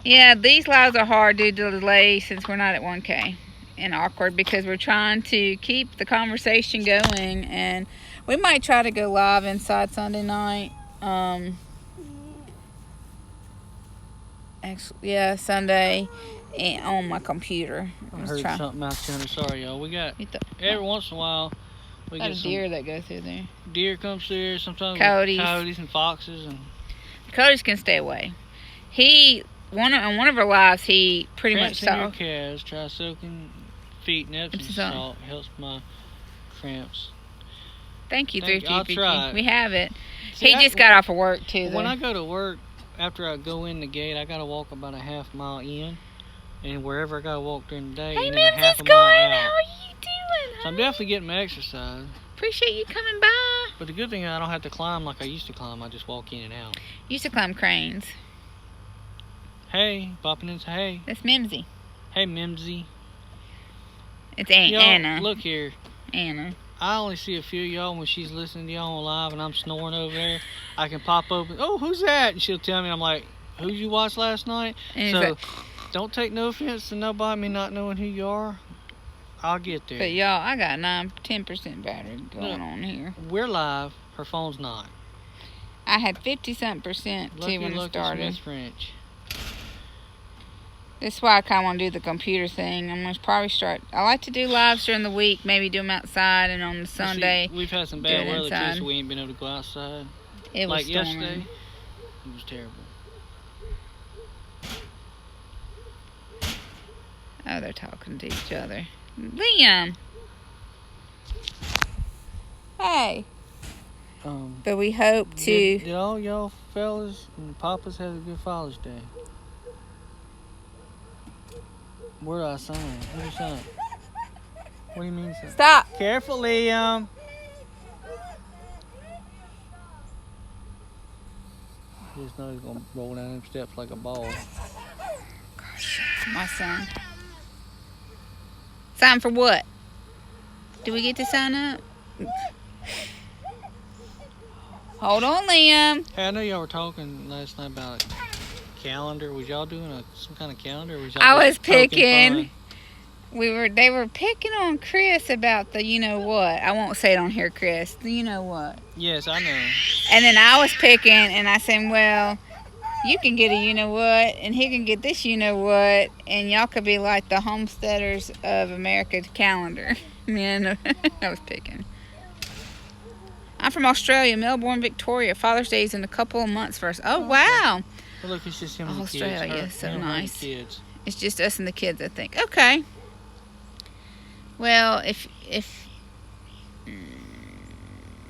Yeah, these lives are hard due to delay since we're not at 1K. And awkward because we're trying to keep the conversation going, and we might try to go live inside Sunday night. Actually, yeah, Sunday, and on my computer. I Let's heard try. something out there. Sorry, y'all. We got You every once in a while we got get a some deer that goes through there. deer comes through. Sometimes Coyotes. coyotes and foxes and Coyotes can stay away. On one of our lives, he pretty much cramps in your saw. calves. Try soaking feet in Epsom Epsom salt. salt. Helps my cramps. Thank you, Thank you. I'll 3 try it. We have it. See, He just got off of work too. When though. I go to work, after I go in the gate, I gotta walk about a half mile in, and wherever I gotta walk during the day, Hey, and then a Mims, half it's a going. mile How out. are you doing? So I'm honey? definitely getting my exercise. Appreciate you coming by. But the good thing is I don't have to climb like I used to climb. I just walk in and out. Used to climb cranes. Hey, popping into hey. That's Mimsy. Hey, Mimsy. It's Aunt Y'all, Anna. look here. Anna. I only see a few of y'all when she's listening to y'all on live and I'm snoring over there. I can pop open, oh, who's that? And she'll tell me, I'm like, who you watched last night? And he's So, like, don't take no offense to nobody, me not knowing who you are. I'll get there. but y'all, I got 10% battery going Look. on here. We're live. Her phone's not. I had 50-something% too Lucky, when it lucky started. Smith French. This is why I kind of want to do the computer thing. I'm going to probably start. I like to do lives during the week, maybe do them outside, and on the Sunday, See, we've had some do bad it weather inside. too, so we ain't been able to go outside. it was Like storming. yesterday, it was terrible. Oh, they're talking to each other. Liam. Hey. But we hope to. Did all y'all fellas and papas have a good Father's Day? Where do I sign? Where do you sign? What do you mean sign? Stop. Careful, Liam. He just knows he's gonna roll down them steps like a ball. My son. Sign for what? Do we get to sign up? Hold on, Liam. Hey, I know y'all were talking last night about a calendar. Was y'all doing some kind of calendar? Or was y'all I just was poking picking. fun? They were picking on Chris about the you know what. I won't say it on here, Chris. The you know what. Yes, I know. And then I was picking, and I said, well, you can get a you know what, and he can get this you know what, and y'all could be like the Homesteaders of America calendar. Man, I was picking. I'm from Australia, Melbourne, Victoria. Father's Day is in a couple of months first. Oh, wow. But look, it's just him and the kids. Australia, so Him and the nice. kids. It's just us and the kids, I think. Okay. Well, if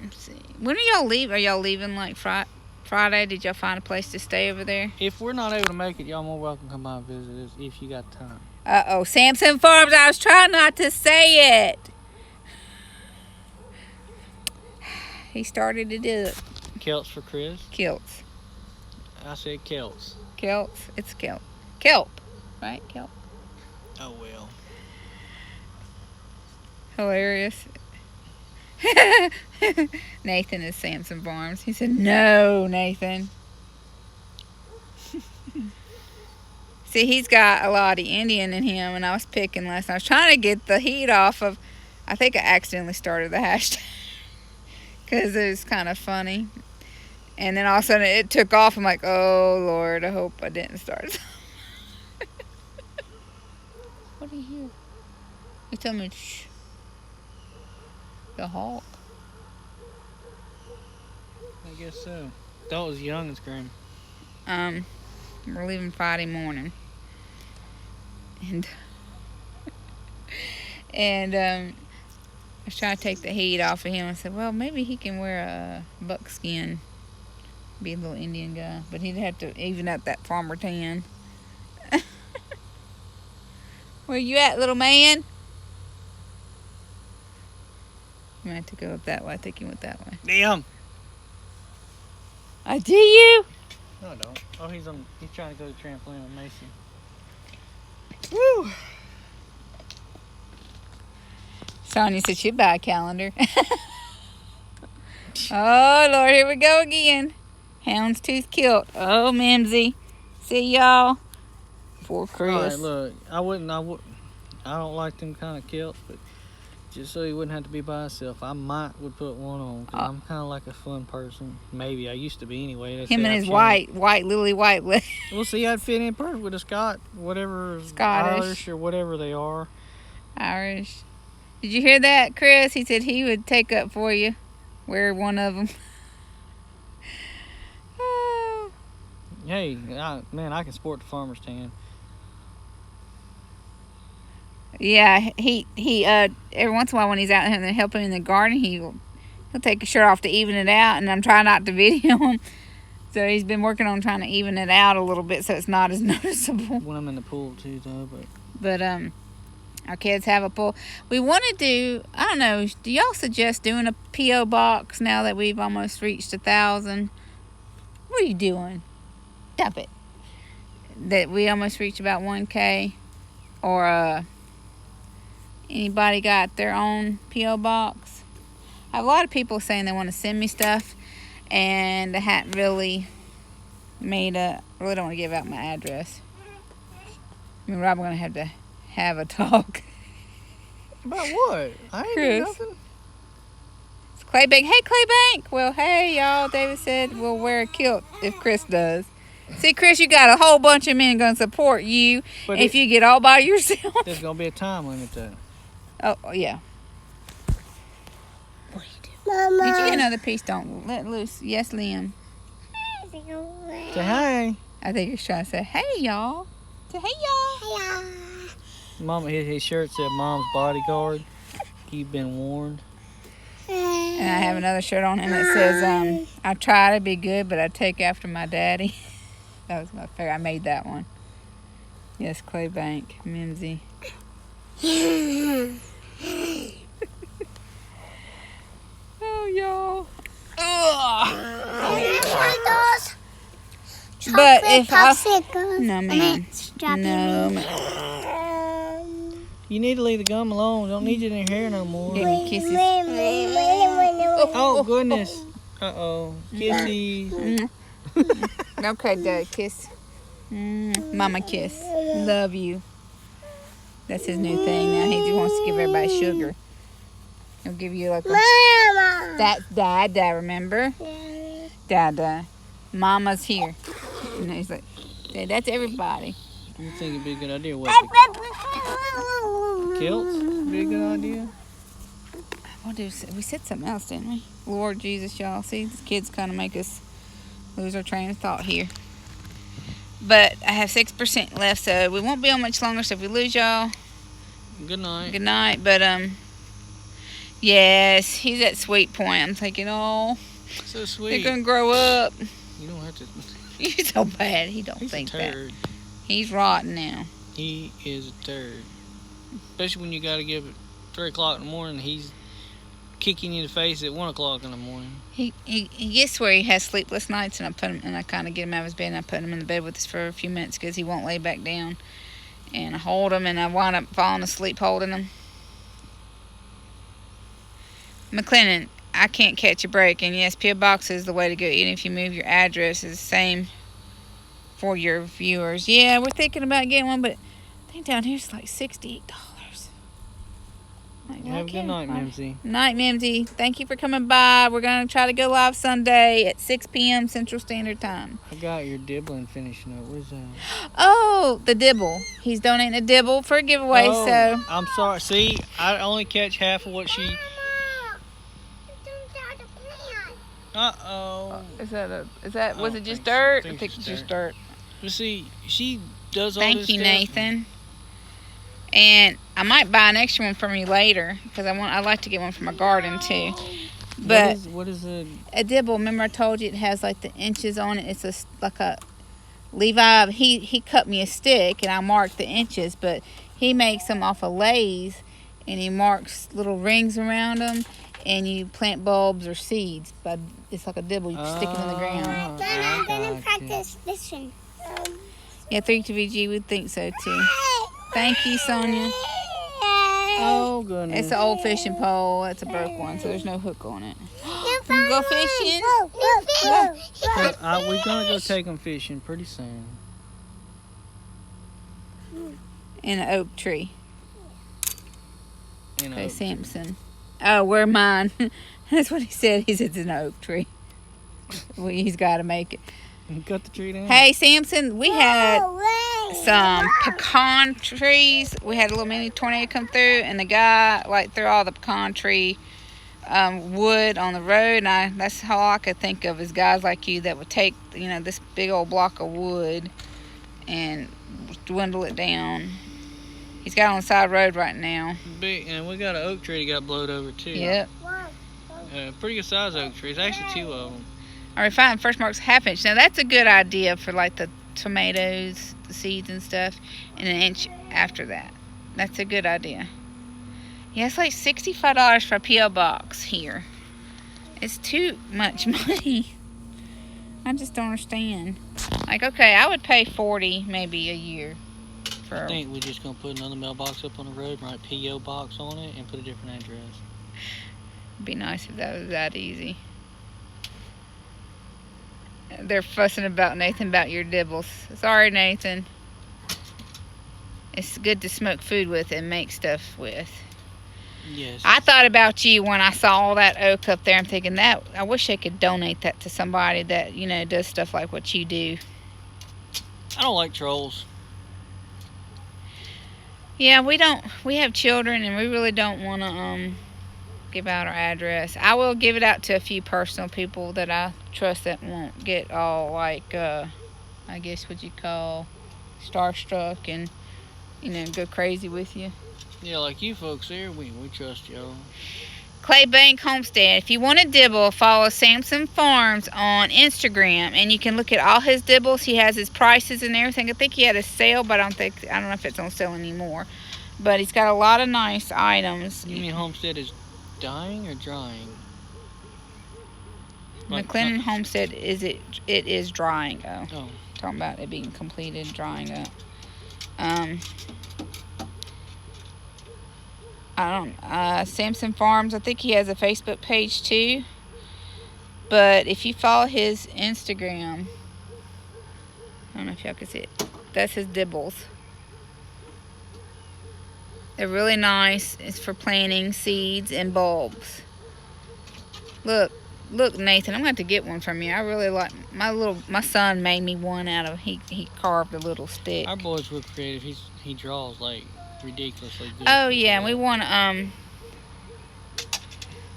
let's see. When are y'all leave? Are y'all leaving like Friday? Did y'all find a place to stay over there? If we're not able to make it, y'all more welcome to come by and visit us if you got time. Uh-oh, Samson Farms. I was trying not to say it. He started to do it. Kelts for Chris. Kilts. I said Kelts. Kilts. It's kelp. Kelp. Right? Kelp. Oh, well. Hilarious. Nathan is Samson Farms. He said, no, Nathan. See, he's got a lot of Indian in him, and I was picking last night. I was trying to get the heat off of, I think I accidentally started the hashtag because it was kind of funny. And then all of a sudden it took off. I'm like, oh, Lord, I hope I didn't start. What do you hear? You tell me, shh. The hawk. I guess so. That was young and scream. We're leaving Friday morning. And I was trying to take the heat off of him. I said, well, maybe he can wear a buckskin, be a little Indian guy, but he'd have to even up that farmer tan. Where you at, little man? I had to go up that way. I think he went that way. Damn. I do you? No, I don't. Oh, he's trying to go to the trampoline with Macy. Woo! Sonya said she'd buy a calendar. Oh, Lord, here we go again. Houndstooth kilt. Oh, Mimsy. See y'all. Poor Chris. All right, look, I don't like them kind of kilts, but just so he wouldn't have to be by himself, I would put one on. 'Cause I'm kind of like a fun person. Maybe I used to be anyway. They Him say and I've his changed. white lily white. We'll see. I'd fit in perfect with a whatever Scottish. Irish or whatever they are. Irish. Did you hear that, Chris? He said he would take up for you. Wear one of them. Oh. Hey, man, I can sport the farmer's tan. Yeah, he every once in a while when he's out there helping in the garden, he'll take his shirt off to even it out, and I'm trying not to video him. So he's been working on trying to even it out a little bit so it's not as noticeable. When I'm in the pool too, though, But our kids have a pool. We want to do, I don't know, do y'all suggest doing a P.O. box now that we've almost reached 1,000? What are you doing? Stop it. That we almost reached about 1K? Or anybody got their own P.O. box? I have a lot of people saying they want to send me stuff, and I hadn't really really don't want to give out my address. I mean, Rob, we're going to have a talk. About what? I ain't Chris. do nothing. It's Claybank. Hey, Claybank. Well, hey, y'all. David said we'll wear a kilt if Chris does. See, Chris, you got a whole bunch of men going to support you But if you get all by yourself. There's gonna be a time limit though. Oh, yeah. What are you doing? Mama. Did you get another piece? Don't let loose. Yes, Liam. Say hi. I think he's trying to say, hey, y'all. Say, hey, y'all. Hello. Mama, his shirt said "Mom's bodyguard." You've been warned. And I have another shirt on him that says, I try to be good, but I take after my daddy. That was my favorite. I made that one. Yes, Clay Bank, Mimsy. Oh, y'all. But if I... No, man. No, man. You need to leave the gum alone. Don't need you in your hair no more. Give me kisses. Oh, goodness. Uh-oh. Kisses. Okay, Dad, kiss. Mama kiss. Love you. That's his new thing now. He just wants to give everybody sugar. He'll give you like a... Mama. That's Dada, remember? Dada. Mama's here. And he's like, hey, that's everybody. You think it'd be a good idea? What? Kilts? Be a good idea? What did we said something else, didn't we? Lord Jesus, y'all. See, these kids kind of make us lose our train of thought here. But I have 6% left, so we won't be on much longer. So if we lose y'all, Good night. good night. But yes, he's at sweet point. I'm thinking, oh, So they're sweet. gonna grow up. You don't have to. He's so bad. He don't He's think a that. turd. He's rotten now. He is a turd. Especially when you got to give it 3 o'clock in the morning. He's kicking you in the face at 1 o'clock in the morning. He gets where he has sleepless nights, and I put him, and I kind of get him out of his bed, and I put him in the bed with us for a few minutes because he won't lay back down. And I hold him, and I wind up falling asleep holding him. McLennan, I can't catch a break, and yes, P.O. Box is the way to go. Even if you move your address, it's the same for your viewers. Yeah, we're thinking about getting one, but I think down here it's like $68. Like, Have a good night, Mimsy. Night, Mimsy. Thank you for coming by. We're going to try to go live Sunday at 6 p.m. Central Standard Time. I got your dibbling finishing up. Where's that? Oh, the dibble. He's donating a dibble for a giveaway, Oh, so... I'm sorry. See, I only catch half of what she... Uh-oh. Was it don't just think so. dirt? I I think think it's it's just just dirt. But see, she does all Thank this you, stuff. Nathan. And I might buy an extra one from you later because I'd like to get one for my garden too. But What is it? a dibble, remember I told you it has like the inches on it. It's like a Levi. He cut me a stick and I marked the inches, but he makes them off of Lay's and he marks little rings around them. And you plant bulbs or seeds, but it's like a dibble. You stick it in the ground. I'm gonna practice fishing. Yeah, 3-2VG would think so too. Thank you, Sonia. Oh, goodness. It's an old fishing pole. That's a broke one, so there's no hook on it. You can go fishing? We're going to go take them fishing pretty soon. In an oak tree. You know, Okay, Samson. Oh, where mine? That's what he said. He said it's an oak tree. Well, he's got to make it. cut the tree down. Hey, Samson, we had some pecan trees. We had a little mini tornado come through, and the guy threw all the pecan tree wood on the road. And that's all I could think of is guys like you that would take this big old block of wood and dwindle it down. He's got it on the side road right now. Big, and we got an oak tree that got blowed over too. Yep. Pretty good size oak trees. Actually, 2 of them. Our refined first mark's ½ inch. Now that's a good idea for like the tomatoes, the seeds and stuff, and an inch after that. That's a good idea. Yeah, it's like $65 for a P.O. box here. It's too much money. I just don't understand. Like, okay, I would pay $40 maybe a year. I think we're just going to put another mailbox up on the road, write P.O. box on it, and put a different address. It'd be nice if that was that easy. They're fussing about Nathan about your dibbles. Sorry, Nathan. It's good to smoke food with and make stuff with. Yes. I thought about you when I saw all that oak up there. I'm thinking that I wish I could donate that to somebody that does stuff like what you do. I don't like trolls. Yeah, we have children and we really don't want to give out our address. I will give it out to a few personal people that I trust that won't get all like I guess what you call starstruck and you know, go crazy with you. Yeah, like you folks there, we trust y'all. Claybank Homestead. If you want a dibble, follow Samson Farms on Instagram, and you can look at all his dibbles. He has his prices and everything. I think he had a sale, but I don't know if it's on sale anymore. But he's got a lot of nice items. You mean Homestead is dying or drying? McLennan Homestead it is drying. Oh. Talking about it being completed, drying up. Samson Farms, I think he has a Facebook page too. But if you follow his Instagram, I don't know if y'all can see it. That's his dibbles. They're really nice. It's for planting seeds and bulbs. Look, Nathan, I'm going to have to get one from you. I really like my son made me one out of he carved a little stick. Our boy's real creative. He draws like ridiculously good. Oh yeah, and we want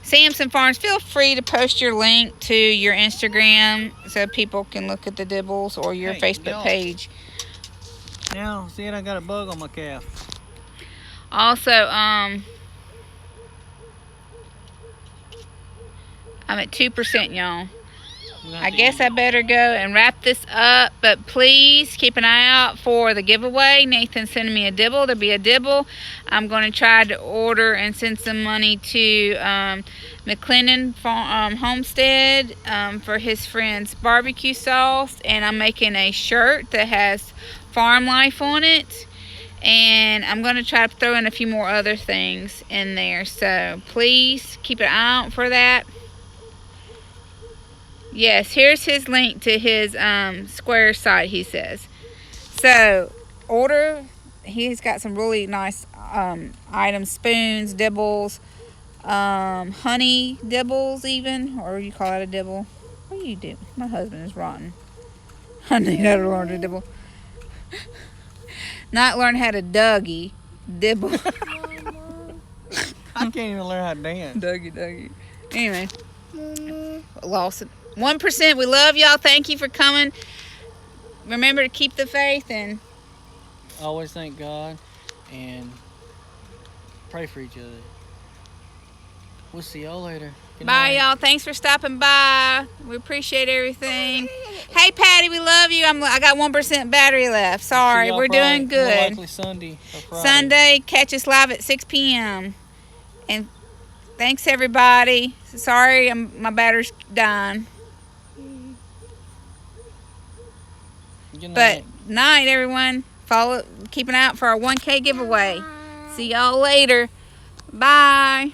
Samson Farms, feel free to post your link to your Instagram so people can look at the dibbles, or your Facebook page. Now, see it? I got a bug on my calf. Also, I'm at 2%, y'all. I guess I better go and wrap this up, but please keep an eye out for the giveaway. Nathan's sending me a dibble. There'll be a dibble. I'm going to try to order and send some money to McLennan Homestead for his friend's barbecue sauce, and I'm making a shirt that has farm life on it, and I'm going to try to throw in a few more other things in there, so please keep an eye out for that. Yes, here's his link to his Square site, he says. So, order. He's got some really nice items, spoons, dibbles, honey dibbles even, or you call it a dibble. What do you do? My husband is rotten. I need how to learn to dibble. Not learn how to Dougie dibble. I can't even learn how to dance. Dougie. Anyway, lost it. 1%. We love y'all. Thank you for coming. Remember to keep the faith and always thank God and pray for each other. We'll see y'all later. Good bye, night. y'all. Thanks for stopping by. We appreciate everything. Hey, Patty, we love you. I got 1% battery left. Sorry, we're doing good. More likely Sunday or Friday. Sunday, catch us live at 6 p.m. And thanks, everybody. Sorry, my battery's dying. Good night. But night, everyone. Keep an eye out for our 1K giveaway. See y'all later. Bye.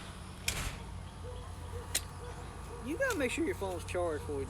You gotta make sure your phone's charged before we do